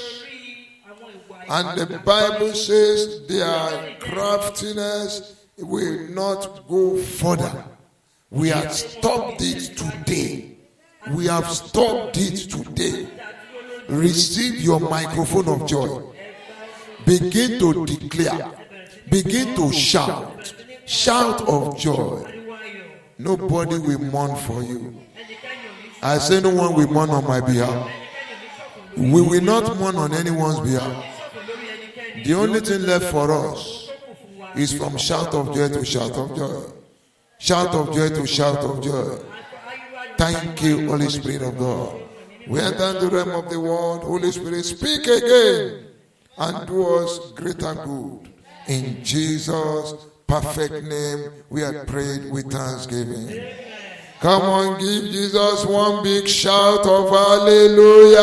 And the Bible says their craftiness will not go further. We have stopped it today. We have stopped it today. Receive your microphone of joy. Begin to declare. Begin to shout. Shout of joy. Nobody will mourn for you. I say no one will mourn on my behalf. We will not mourn on anyone's behalf. The only thing left for us is from shout of joy to shout of joy. Shout of joy to shout of joy. Thank you, Holy Spirit of God. We enter the realm of the world. Holy Spirit, speak again and do us greater good. In Jesus' perfect name, we have prayed with thanksgiving. Come on, give Jesus one big shout of hallelujah.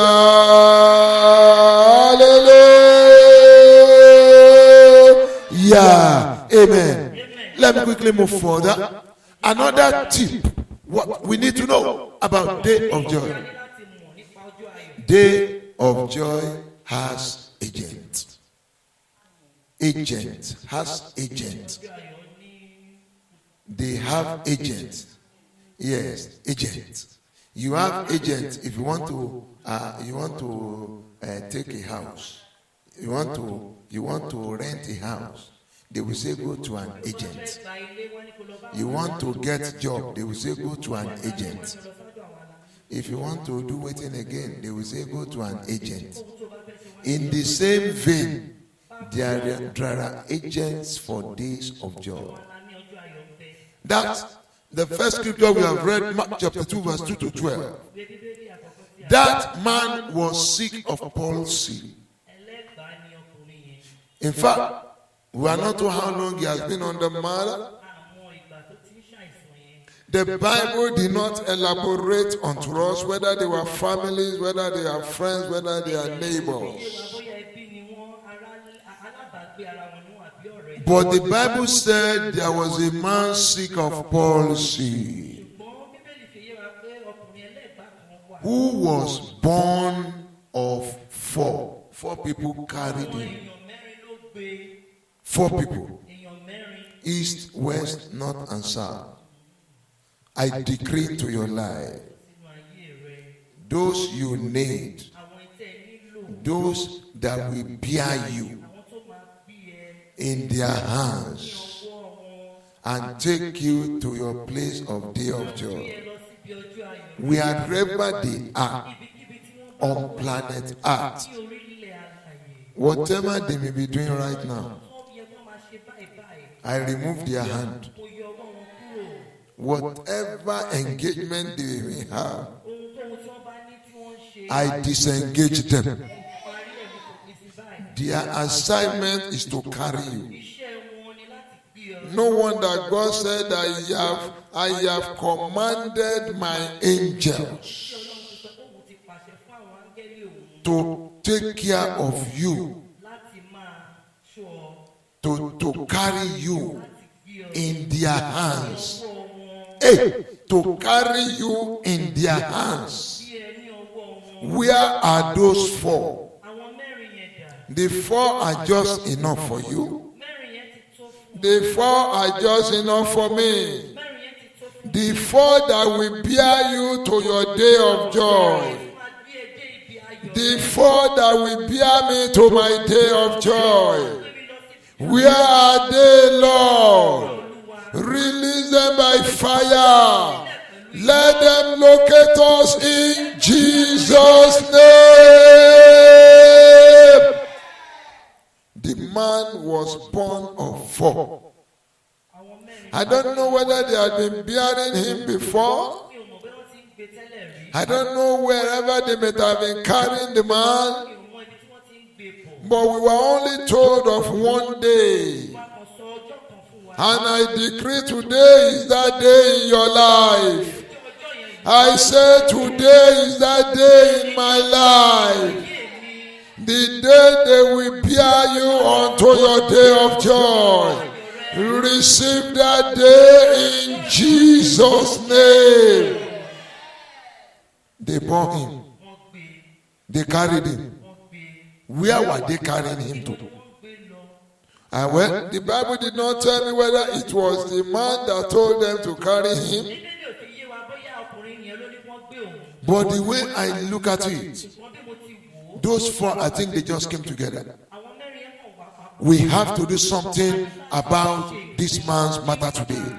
Hallelujah. Amen. Let me quickly move further. Another tip. What we need to know about Day of Joy. Day of Joy has agent. Agent has agent. They have agent. Yes, agent. You have agent if you want to take a house. You want to rent a house. They will say go to an agent. You want to get job, they will say go to an agent. If you want to do waiting again, they will say go to an agent. In the same vein, there are agents for days of joy. That The first scripture we have read, Mark chapter 2, verse 2 to 12. That man was sick of palsy. In fact, we are not told how long he has been on the matter. The Bible did not elaborate unto us whether they were families, whether they are friends, whether they are neighbors. But the Bible said there was a man sick of palsy who was born of four. 4 people carried him. 4 people. East, west, north, and south. I decree to your life, those you need, those that will bear you in their hands and take you to your place of day of joy. Wherever they are on planet Earth, whatever they may be doing right now, I remove their hand. Whatever engagement they may have, I disengage them. Their assignment is to carry you. No wonder God said, I have commanded my angels to take care of you, to carry you in their hands. Hey, to carry you in their hands. Where are those 4? The 4 are just enough for you. The 4 are just enough for me. The 4 that will bear you to your day of joy. The 4 that will bear me to my day of joy. Where are they, Lord? Release them by fire. Let them locate us in Jesus' name. The man was born of 4. I don't know whether they had been bearing him before. I don't know wherever they may have been carrying the man. But we were only told of one day. And I decree today is that day in your life. I say today is that day in my life. The day they will bear you unto your day of joy. Receive that day in Jesus' name. They bore him. They carried him. Where were they carrying him to? And well, the Bible did not tell me whether it was the man that told them to carry him. But the way I look at it, those 4, I think they just came together. We have to do something about this man's matter today.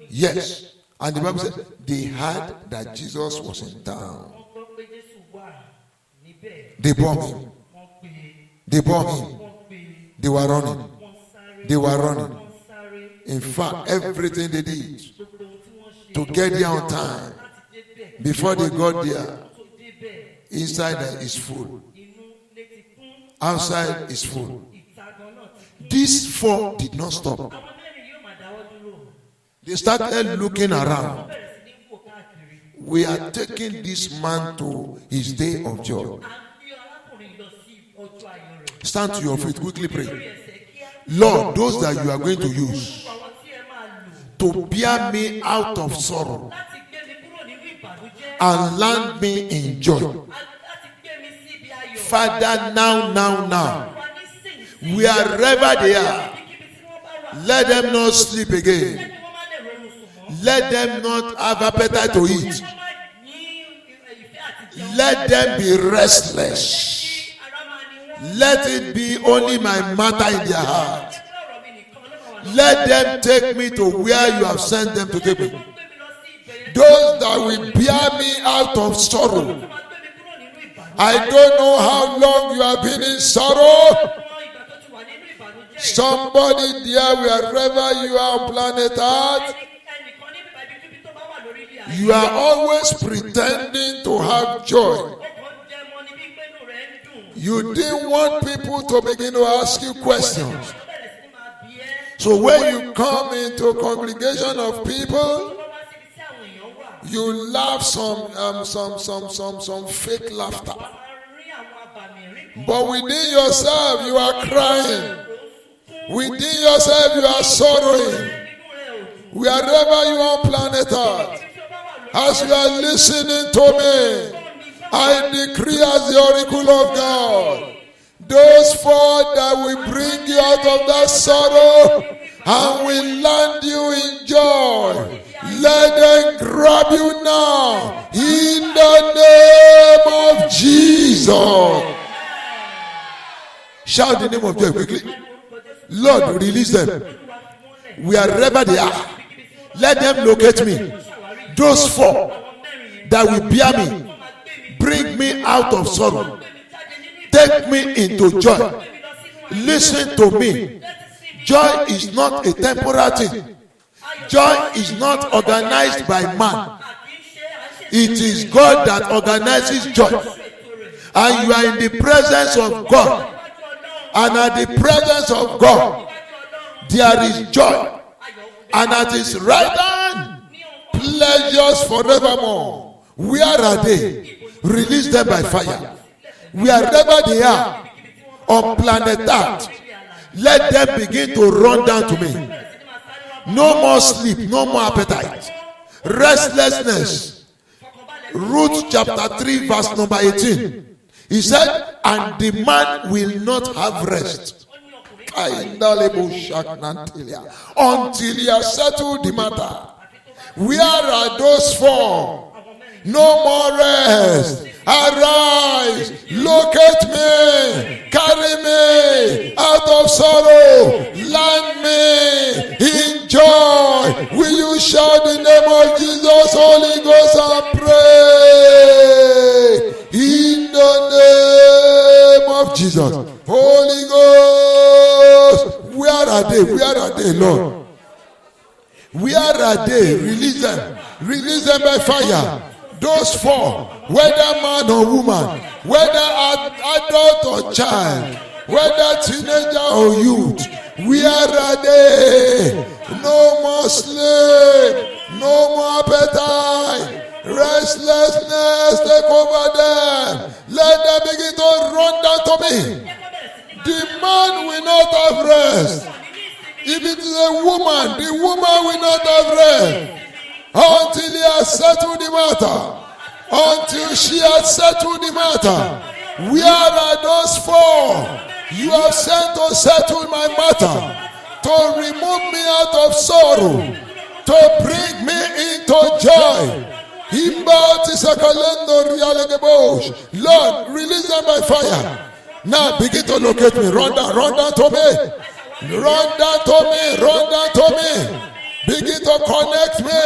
Yes. And the Bible said they heard that Jesus was in town. They bore him. They bore him. They were running. They were running. In fact, everything they did to get there on time. Before they got there, inside is full. Outside is full. These 4 did not stop. They started looking around. We are taking this man to his day of joy. Stand to your feet, quickly pray. Lord, those that you are going to use to bear me out of sorrow and land me in joy. Father, now, wherever they are, let them not sleep again. Let them not have appetite to eat. Let them be restless. Let it be only my matter in their heart. Let them take me to where you have sent them to take me. Those that will bear me out of sorrow. I don't know how long you have been in sorrow. Somebody there, wherever you are on planet Earth, You are always pretending to have joy. You didn't want people to begin to ask you questions. So when you come into a congregation of people, you laugh some fake laughter. But within yourself, you are crying. Within yourself, you are sorrowing. Wherever you are on planet Earth, as you are listening to me, I decree as the oracle of God, those four that will bring you out of that sorrow and will land you in joy, let them grab you now in the name of Jesus. Shout the name of joy quickly. Lord, release them. Wherever they are, let them locate me. Those four that will bear me, bring me out of sorrow, take me into joy. Listen to me. Joy is not a temporary thing. Joy is not organized by man. It is God that organizes joy. And you are in the presence of God. And at the presence of God, there is joy. And at his right hand, pleasures forevermore. Where are they? Release them by fire. Wherever they are on planet Earth, let them begin to run down to me. No more sleep, no more appetite. Restlessness. Ruth chapter 3 verse number 18. He said, and the man will not have rest until he has settled the matter. Where are those four? No more rest. Arise, locate me, carry me out of sorrow, land me in joy. Will you shout the name of Jesus, Holy Ghost, and pray in the name of Jesus? Holy Ghost, where are they? Where are they, Lord? Where are they? Release them. Release them by fire. Those four, whether man or woman, whether adult or child, whether teenager or youth, where are they? No more sleep, no more appetite, restlessness take over them. Let them begin to run down to me. The man will not have rest. If it is a woman, the woman will not have rest until he has settled the matter. Until she has settled the matter. Where are those four you have sent to settle my matter? To remove me out of sorrow. To bring me into joy. Lord, release them by fire. Now begin to locate me. Run down to me. Run down to me. Run down to me. Begin to connect me.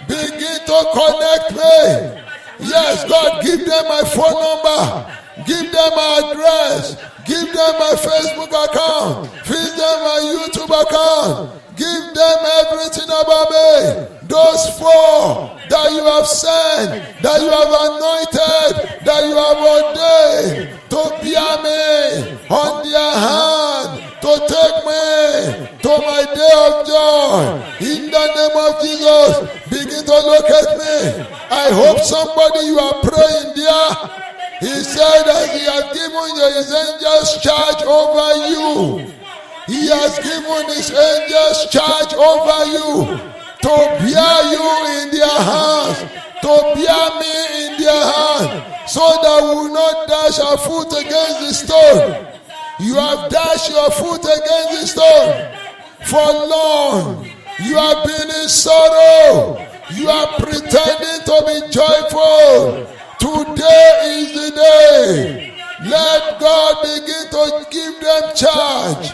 Begin to connect me. Yes, God, give them my phone number. Give them my address. Give them my Facebook account. Feed them my YouTube account. Give them everything about me. Those four that you have sent, that you have anointed, that you have ordained to bear me on their hand, to take me to my day of joy. In the name of Jesus, begin to locate me. I hope somebody you are praying there. He said that he has given his angels charge over you. He has given his angels charge over you to bear you in their hands, to bear me in their hands, so that we will not dash our foot against the stone. You have dashed your foot against the stone. For long, you have been in sorrow. You are pretending to be joyful. Today is the day. Let God begin to give them charge.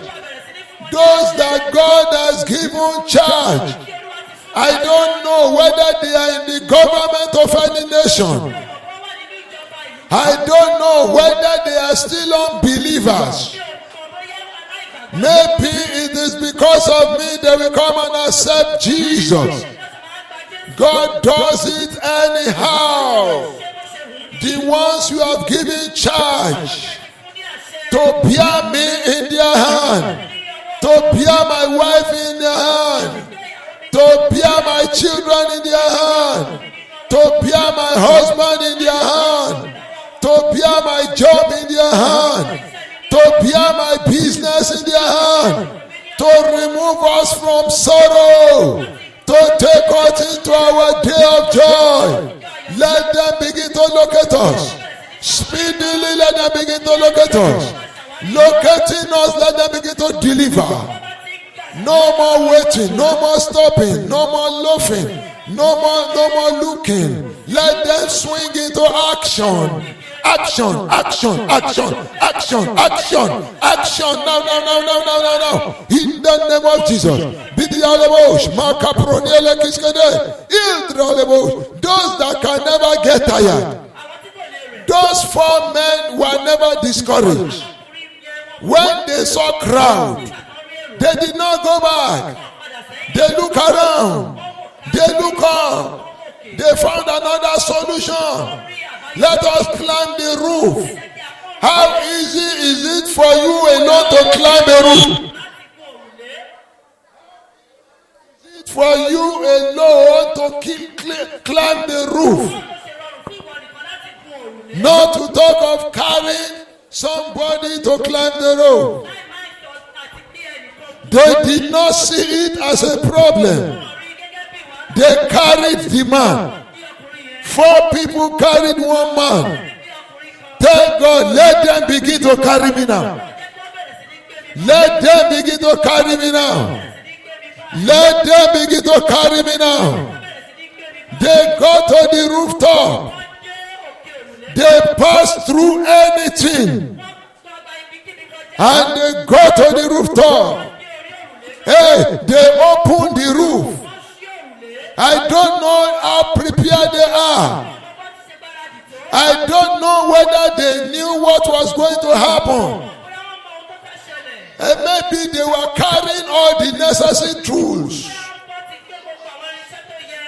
Those that God has given charge. I don't know whether they are in the government of any nation. I don't know whether they are still unbelievers. Maybe it is because of me they will come and accept Jesus. God does it anyhow. The ones you have given charge to bear me in their hand, to bear my wife in their hand, to bear my children in their hand, to bear my husband in their hand, to bear my job in their hand, to bear my business in their hand, to remove us from sorrow, to take us into our day of joy. Let them begin to locate us. Speedily let them begin to locate us. Locating us, let them begin to deliver. No more waiting, no more stopping, no more loafing, no more looking. Let them swing into action. Action, action, action, action, action, action. Now. In the name of Jesus. Those that can never get tired. Those 4 men were never discouraged. When they saw crowd, they did not go back. They look around. They look up. They found another solution. Let us climb the roof. How easy is it for you alone to climb a roof? Is it for you alone to climb the roof? Not to talk of carrying somebody to climb the roof. They did not see it as a problem. They carried the man. 4 people carried 1 man. Thank God, let them begin to carry me now. Let them begin to carry me now. Let them begin to carry me now. They got to the rooftop. They passed through anything. And they got to the rooftop. Hey, they opened the roof. I don't know how prepared they are. I don't know whether they knew what was going to happen. And maybe they were carrying all the necessary tools.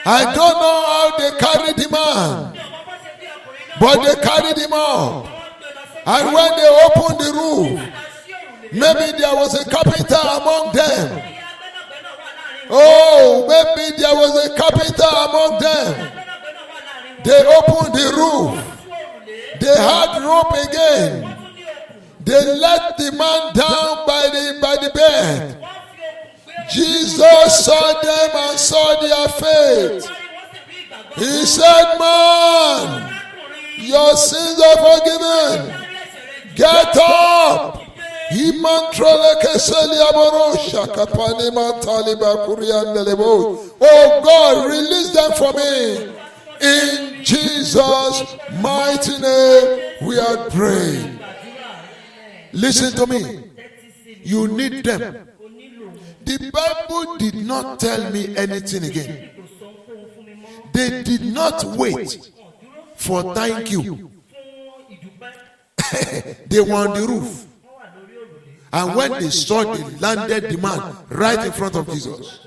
I don't know how they carried him on, but they carried him up. And when they opened the roof, maybe there was a carpenter among them. Oh, maybe there was a carpenter among them. They opened the roof. They had rope again. They let the man down by the bed. Jesus saw them and saw their faith. He said, "Man, your sins are forgiven. Get up." Oh God, release them for me. In Jesus' mighty name, we are praying. Listen to me. You need them. The Bible did not tell me anything again. They did not wait for thank you. They were on the roof. And when they saw, they landed the man right in front of Jesus.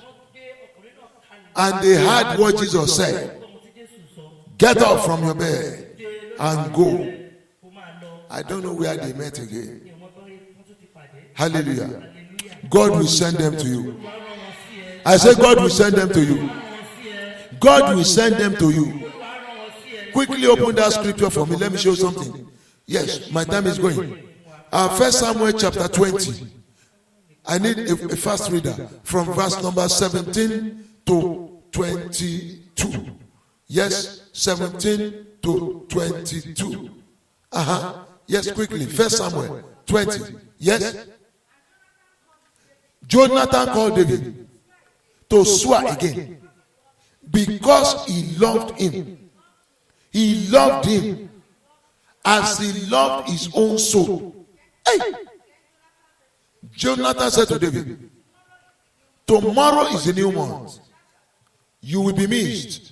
And they heard what Jesus said. Get up from your bed and go. I don't know where they met again. Hallelujah. God will send them to you. I say God will send them to you. God will send them to you. Quickly open that scripture for me. Let me show you something. Yes, my time is going. 1 Samuel chapter 20. I need a fast reader from verse number 17 to 22. Yes, 17 to 22. Yes, quickly. 1 Samuel 20. Yes. Jonathan called David to swear again because he loved him. He loved him as he loved his own soul. Hey! Jonathan said to David, tomorrow is a new month. You will be missed.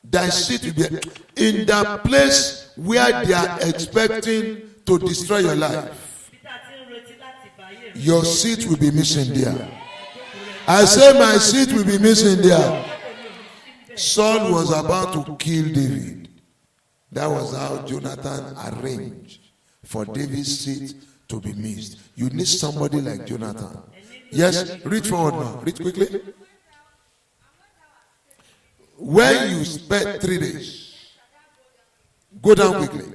Thy seat will be in the place where they are expecting to destroy your life. Your seat will be missing there. I say my seat will be missing there. Saul was about to kill David. That was how Jonathan arranged for David's seat to be missed. You need somebody like Jonathan. Yes, read forward now. Read quickly. When you spend 3 days, go down quickly.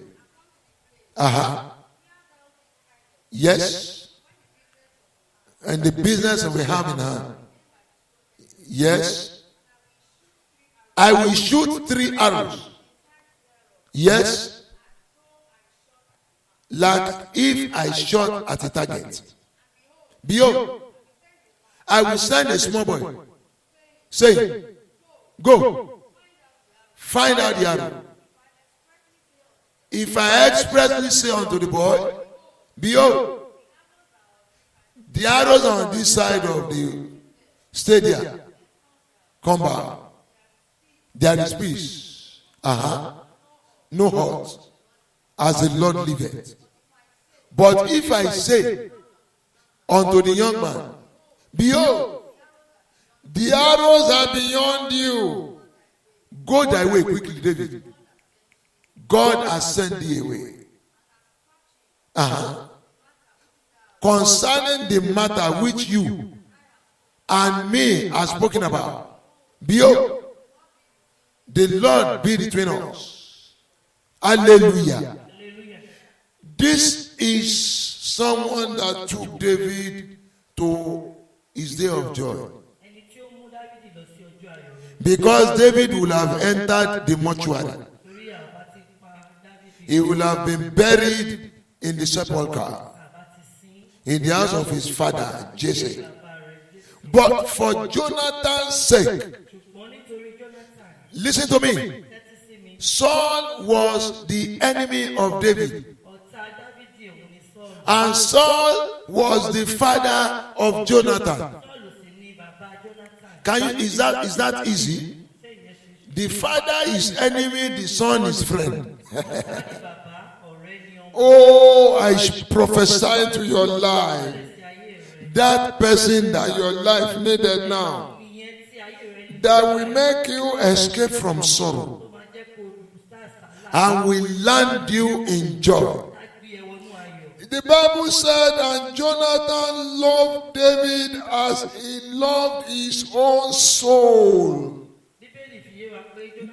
Yes. And the business we have in hand. Yes. I will shoot 3 arrows. Yes. Like if I shot at a target. Behold, I will send a small boy. Say, go. Find out the arrow. If I expressly say unto the boy, behold, the arrows on this side of the stadium, come back. There is peace. No hurt, as the Lord liveth. But if I say unto the young man, behold, the arrows are beyond you, go thy way quickly, David. God has sent thee away. Concerning the matter which you and me are spoken about, behold, the Lord be between us. Hallelujah. This is someone that took David to his day of joy. Because David will have entered the mortuary. He will have been buried in the sepulchre, in the house of his father, Jesse. But for Jonathan's sake, listen to me. Saul was the enemy of David. And Saul was the father of Jonathan. Is that easy? The father is enemy, the son is friend. Oh, I prophesy to your life. That person that your life needed now, that will make you escape from sorrow and will land you in joy. The Bible said, and Jonathan loved David as he loved his own soul.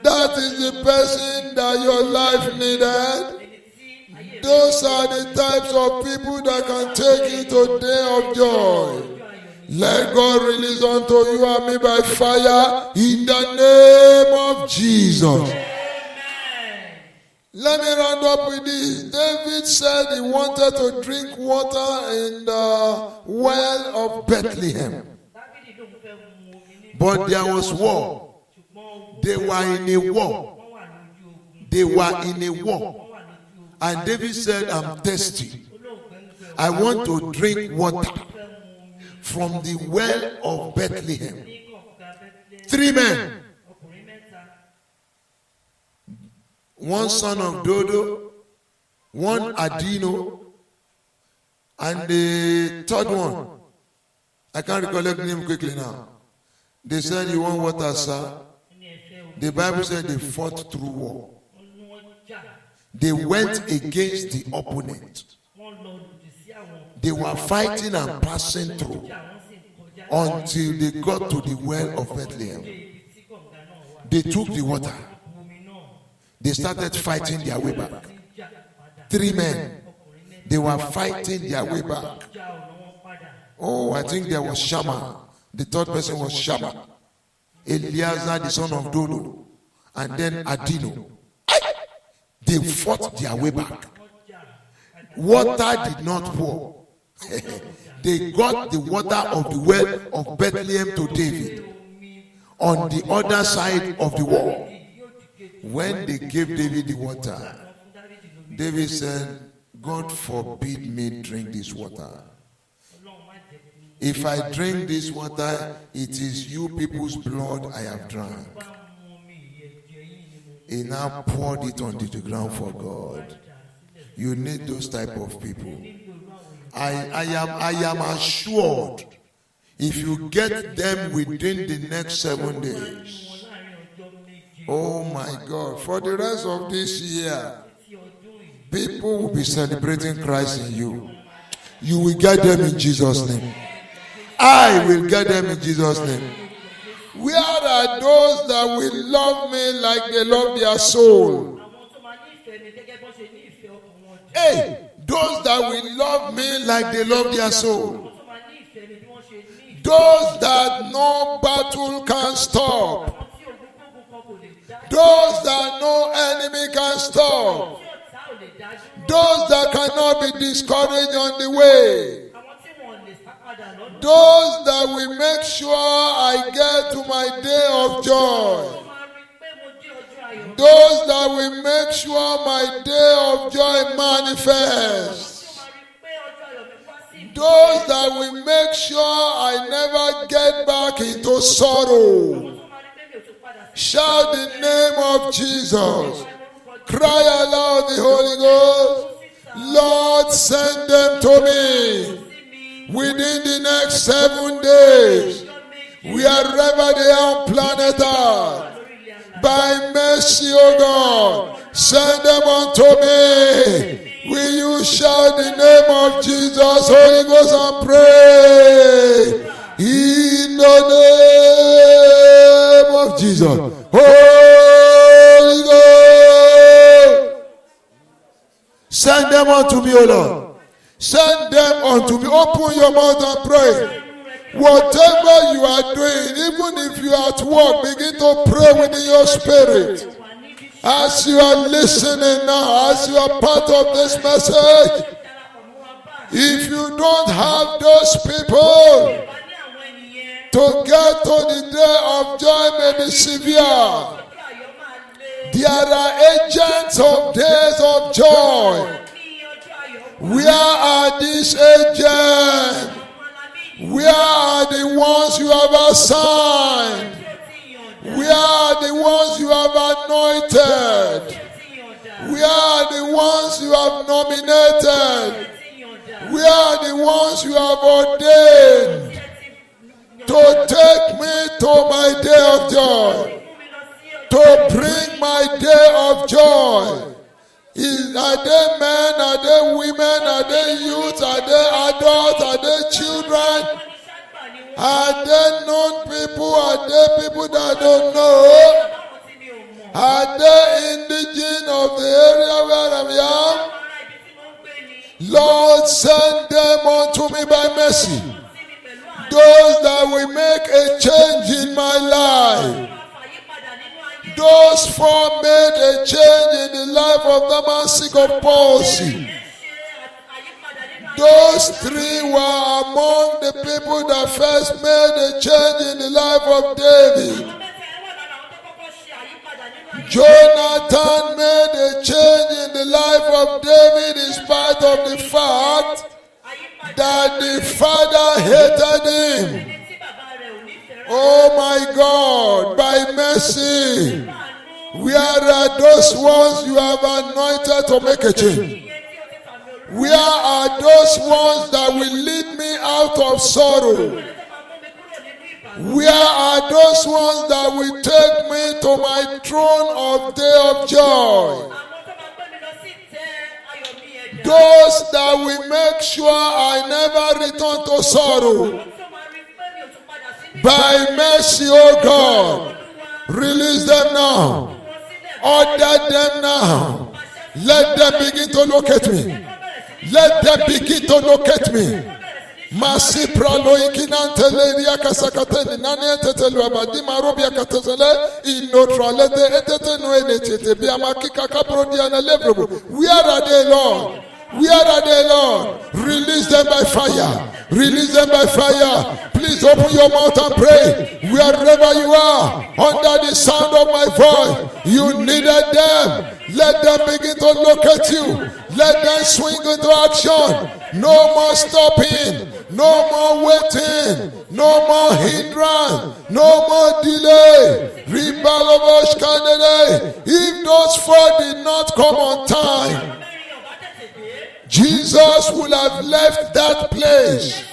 That is the person that your life needed. Those are the types of people that can take you to day of joy. Let God release unto you and me by fire in the name of Jesus. Let me round up with this. David said he wanted to drink water in the well of Bethlehem. But there was war. They were in a war. They were in a war. And David said, I'm thirsty. I want to drink water from the well of Bethlehem. 3 men. One son of Dodo, one Adino, and the third one. I can't recollect the name quickly now. They said, you want water, sir? The Bible said they fought through war. They went against the opponent. They were fighting and passing through until they got to the well of Bethlehem. They took the water. They started fighting their way back. 3 men. They were fighting their way back. Oh, I think there was Shammah. The third person was Shammah. Eleazar, the son of Dodo. And then Adino. They fought their way back. Water did not pour. They got the water of the well of Bethlehem to David on the other side of the wall. When they gave David the water, David said, God forbid me drink this water. If I drink this water, it is you people's blood I have drunk. He now poured it onto the ground for God. You need those type of people. I am assured if you get them within the next 7 days, Oh my God. For the rest of this year, people will be celebrating Christ in you. You will get them in Jesus' name. I will get them in Jesus' name. Where are those that will love me like they love their soul? Hey, those that will love me like they love their soul. Those that no battle can stop. Those that no enemy can stop. Those that cannot be discouraged on the way. Those that will make sure I get to my day of joy. Those that will make sure my day of joy manifests. Those that will make sure I never get back into sorrow. Shout the name of Jesus. Cry aloud the Holy Ghost. Lord, send them to me within the next 7 days, wherever they are on planet Earth. By mercy, O God, send them unto me. Will you shout the name of Jesus, Holy Ghost, and pray? In the name of Jesus, Holy Ghost, send them unto me, O Lord. Send them unto me. Open your mouth and pray. Whatever you are doing, even if you are at work, begin to pray within your spirit. As you are listening now, as you are part of this message, if you don't have those people, to get to the day of joy may be severe. There are agents of days of joy. Where are these agents? Where are the ones you have assigned? Where are the ones you have anointed? Where are the ones you have nominated? Where are the ones you have ordained to take me to my day of joy? To bring my day of joy. Are they men? Are they women? Are they youth? Are they adults? Are they children? Are they known people? Are they people that don't know? Are they indigene of the area where I am? Lord, send them unto me by mercy. Those that will make a change in my life. Those four made a change in the life of the man sick of palsy. Those three were among the people that first made a change in the life of David. Jonathan made a change in the life of David in spite of the fact that the father hated him. Oh my God, by mercy, where are those ones you have anointed to make a change? Where are those ones that will lead me out of sorrow? Where are those ones that will take me to my throne of day of joy? Those that will make sure I never return to sorrow. By mercy, O God, release them now. Order them now. Let them begin to locate me. Let them begin to locate me. Masi pralo ikinantele ria kasakateni nani etetelu abadi marobia katezele inotrale de etetenu enetete biamakika kabrodia na lebrobo. Where are they, Lord? Where are they, Lord? Release them by fire. Release them by fire. Please open your mouth and pray. Wherever you are, under the sound of my voice, you needed them. Let them begin to locate you. Let them swing into action. No more stopping. No more waiting. No more hindrance. No more delay. If those four did not come on time, Jesus would have left that place.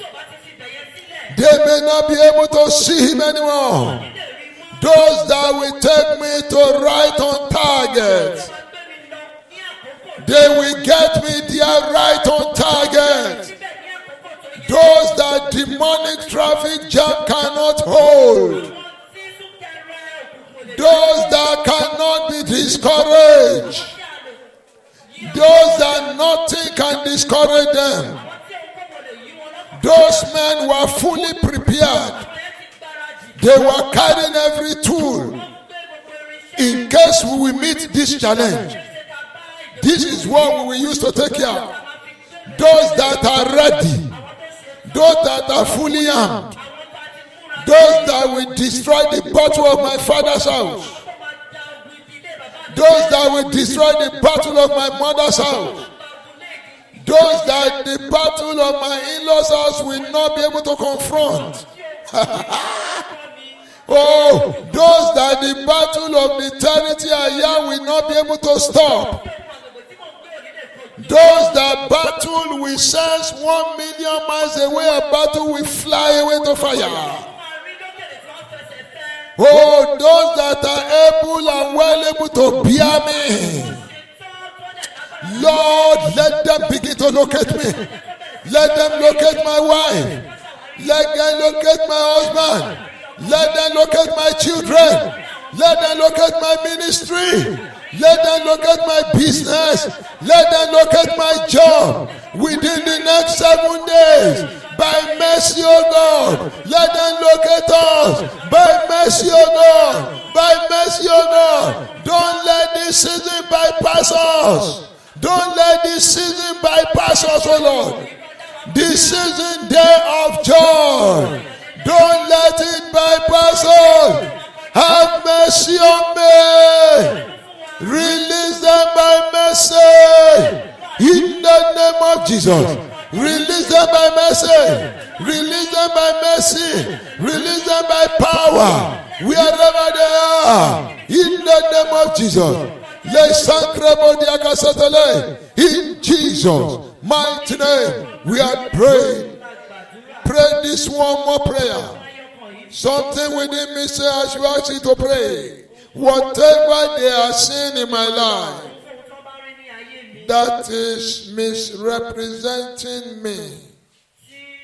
They may not be able to see him anymore. Those that will take me to right on target. They will get me there right on target. Those that demonic traffic jam cannot hold. Those that cannot be discouraged. Those that nothing can discourage them. Those men were fully prepared. They were carrying every tool in case we will meet this challenge. This is what we will use to take care. Those that are ready. Those that are fully armed. Those that will destroy the battle of my father's house. Those that will destroy the battle of my mother's house. Those that the battle of my in-laws' house will not be able to confront. Oh, those that the battle of the eternity Aya will not be able to stop. Those that battle will sense 1 million miles away, a battle will fly away to fire. Oh, those that are able and well able to bear me. Lord, let them begin to locate me. Let them locate my wife. Let them locate my husband. Let them locate my children. Let them locate my ministry. Let them locate my business. Let them locate my job within the next 7 days. By mercy, O God, let them locate us. By mercy, O God. By mercy, O God. Don't let this season bypass us. Don't let this season bypass us, O Lord. This season, day of joy. Don't let it bypass us. Have mercy on me. Release them by mercy. In the name of Jesus. Release them by mercy. Release them by mercy. Release them by power. Wherever they are. In the name of Jesus. In Jesus' mighty name, we are praying. Pray this one more prayer. Something within me says I should ask you to pray. Whatever they are seeing in my life that is misrepresenting me,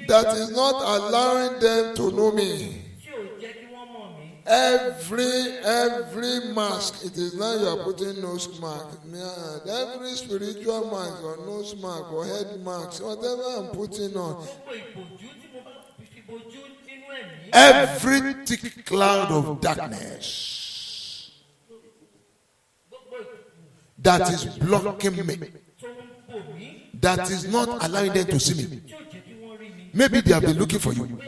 that is not allowing them to know me. Every mask, it is now you are putting nose mark. Every spiritual mask or nose mark or head marks, whatever I'm putting on. Every thick cloud of darkness that is blocking me, that is not allowing them to see me. Maybe they have been looking for you,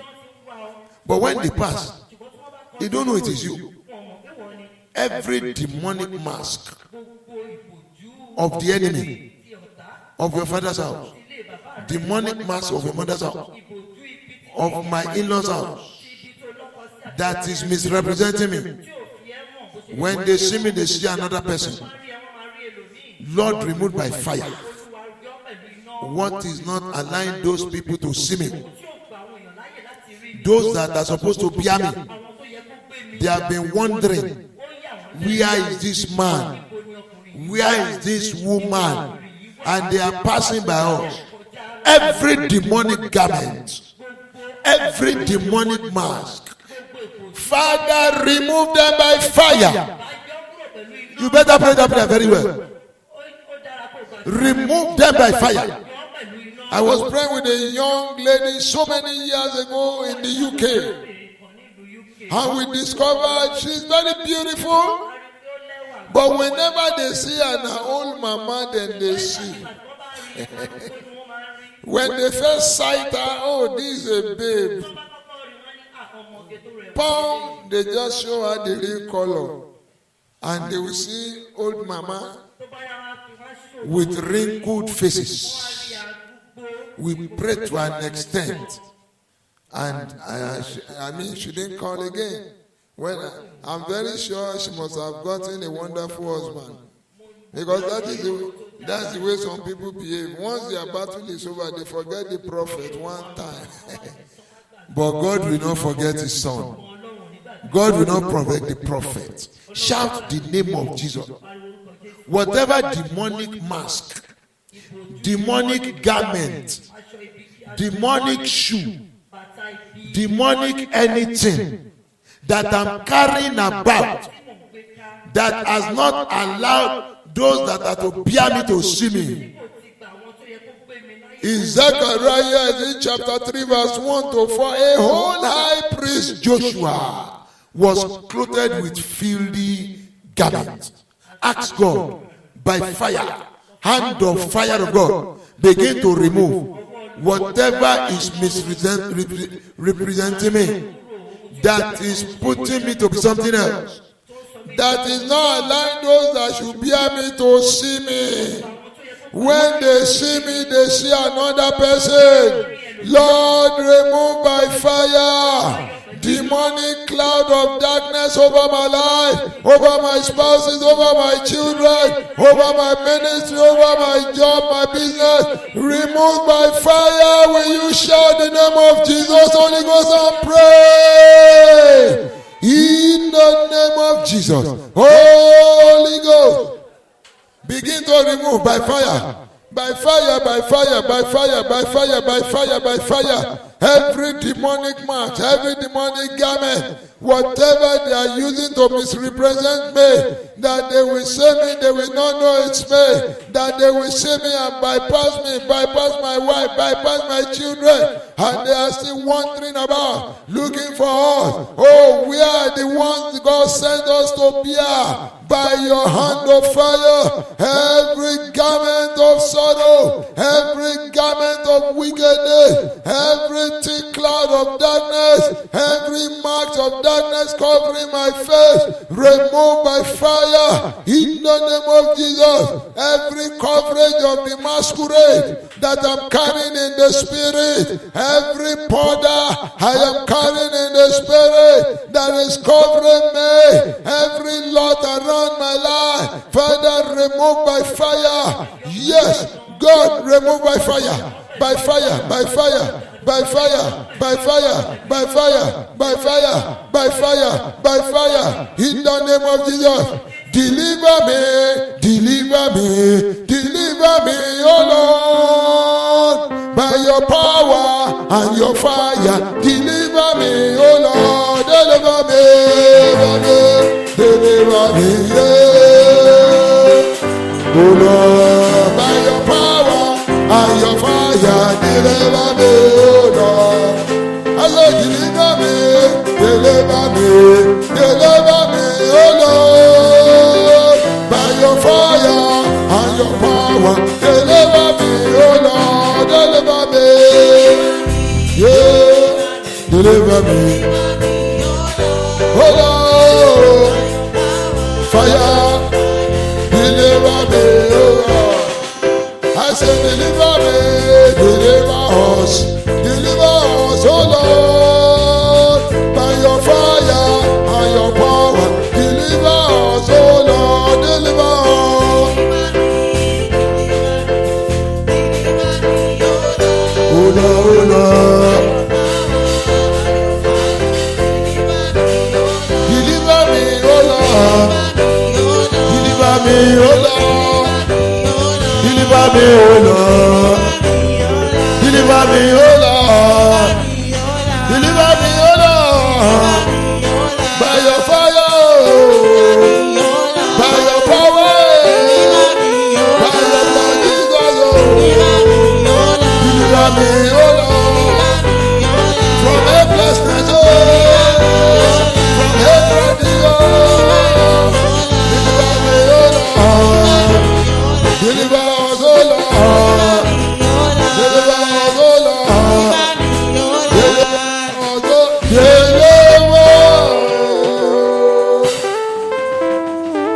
but when they pass, they don't know it is you. Every demonic mask of the enemy of your father's house, demonic mask of your mother's house, of my in-laws' house, that is misrepresenting me. When they see me, they see another person. Lord, remove by fire what is not allowing those people to see me. Those that are supposed to bear me, they have been wondering, where is this man? Where is this woman? And they are passing by us. Every demonic garment, every demonic mask, Father, remove them by fire. You better pray that prayer very well. Remove them by fire. I was praying with a young lady so many years ago in the UK. And we discovered she's very beautiful. But whenever they see her, her old mama, then they see. When they first sight her, oh, this is a babe. Boom, they just show her the real color. And they will see old mama with wrinkled faces. We pray to an extent. And I mean, she didn't call again. Well, I'm very sure she must have gotten a wonderful husband. Because that's the way some people behave. Once their battle is over, they forget the prophet one time. But God will not forget his son. God will not protect the prophet. Shout the name of Jesus. Whatever demonic mask, demonic garment, demonic shoe, demonic anything that I'm carrying about that has not allowed those that are to bear me to see me. In Zechariah chapter 3 verse 1 to 4, a whole high priest Joshua was clothed with filthy garments. Ask God by fire, hand of fire of God, begin to remove whatever is misrepresenting me, that is putting me to be something else, that is not allowing those that should bear me to see me. When they see me, they see another person. Lord, remove by fire demonic cloud of darkness over my life, over my spouses, over my children, over my ministry, over my job, my business. Remove by fire. Will you shout the name of Jesus, Holy Ghost, and pray? In the name of Jesus, Holy Ghost, begin to remove by fire. By fire, by fire, by fire, by fire, by fire, by fire. Every demonic mark, every demonic garment, whatever they are using to misrepresent me, that they will see me, they will not know it's me, that they will see me and bypass me, bypass my wife, bypass my children, and they are still wandering about, looking for us. Oh, we are the ones God sent us to bear by your hand of fire every garment of sorrow, every garment of wickedness, every thick cloud of darkness, every mark of darkness covering my face, remove by fire in the name of Jesus. Every coverage of the masquerade that I'm carrying in the spirit, every powder I am carrying in the spirit that is covering me, every lot around my life, Father, remove by fire. Yes, God, remove by fire, by fire, by fire. By fire, by fire, by fire, by fire, by fire, by fire, in the name of Jesus. Deliver me, deliver me, deliver me, oh Lord, by your power and your fire. Deliver me, oh Lord, deliver me, deliver me, yeah. Oh Lord, by your power and your fire, deliver me, oh Lord. I say, deliver me, deliver me, deliver me, oh Lord. By your fire and your power, deliver me, oh Lord, deliver me, yeah, deliver me, oh Lord. Fire, deliver me, oh Lord. I say, deliver me, deliver us, oh Lord, by your fire and your power, deliver us, oh Lord, deliver us, oh Lord, oh Lord, deliver me, oh Lord, deliver me, oh Lord. Deliver me, oh Lord. Deliver me, oh Lord. Deliver me, oh Lord. By your fire, by your power, by your blood, Jesus, deliver me, oh Lord. From helplessness, from helplessness, deliver me, oh Lord. Deliver us, oh Lord. Deliver us, oh Lord. Deliver us, oh deliver.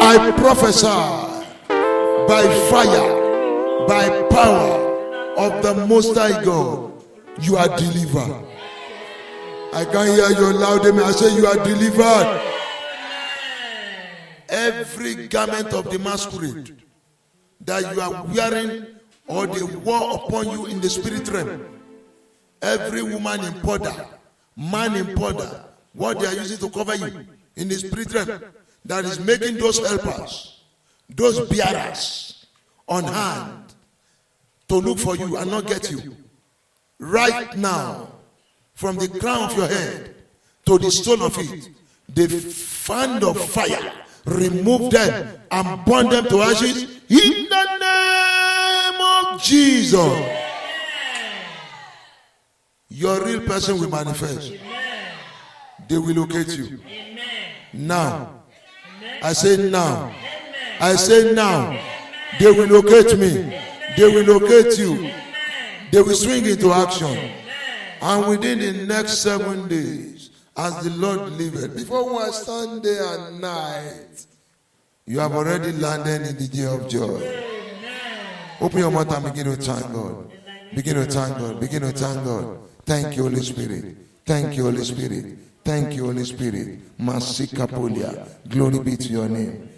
I prophesy by fire, by power of the Most High God, you are delivered. I can hear you loud. I say you are delivered. Every garment of the masquerade that you are wearing or they wore upon you in the spirit realm, every woman in powder, man in powder, what they are using to cover you in the spirit realm, that is making those helpers, those bearers on hand to look for you and not get you. Right now, from the crown of your head to the sole of it, the fan of fire, remove them and burn them to ashes in the name of Jesus. Your real person will manifest. They will locate you. Now. I say now. I say now. They will locate me. They will locate you. They will swing into action. And within the next 7 days, as the Lord liveth, before one Sunday and night, you have already landed in the day of joy. Open your mouth and begin to thank God. Begin to thank God. Begin to thank God. Thank you, Holy Spirit. Thank you, Holy Spirit. Thank you, Holy Spirit. Masika Polia. Glory be to your name.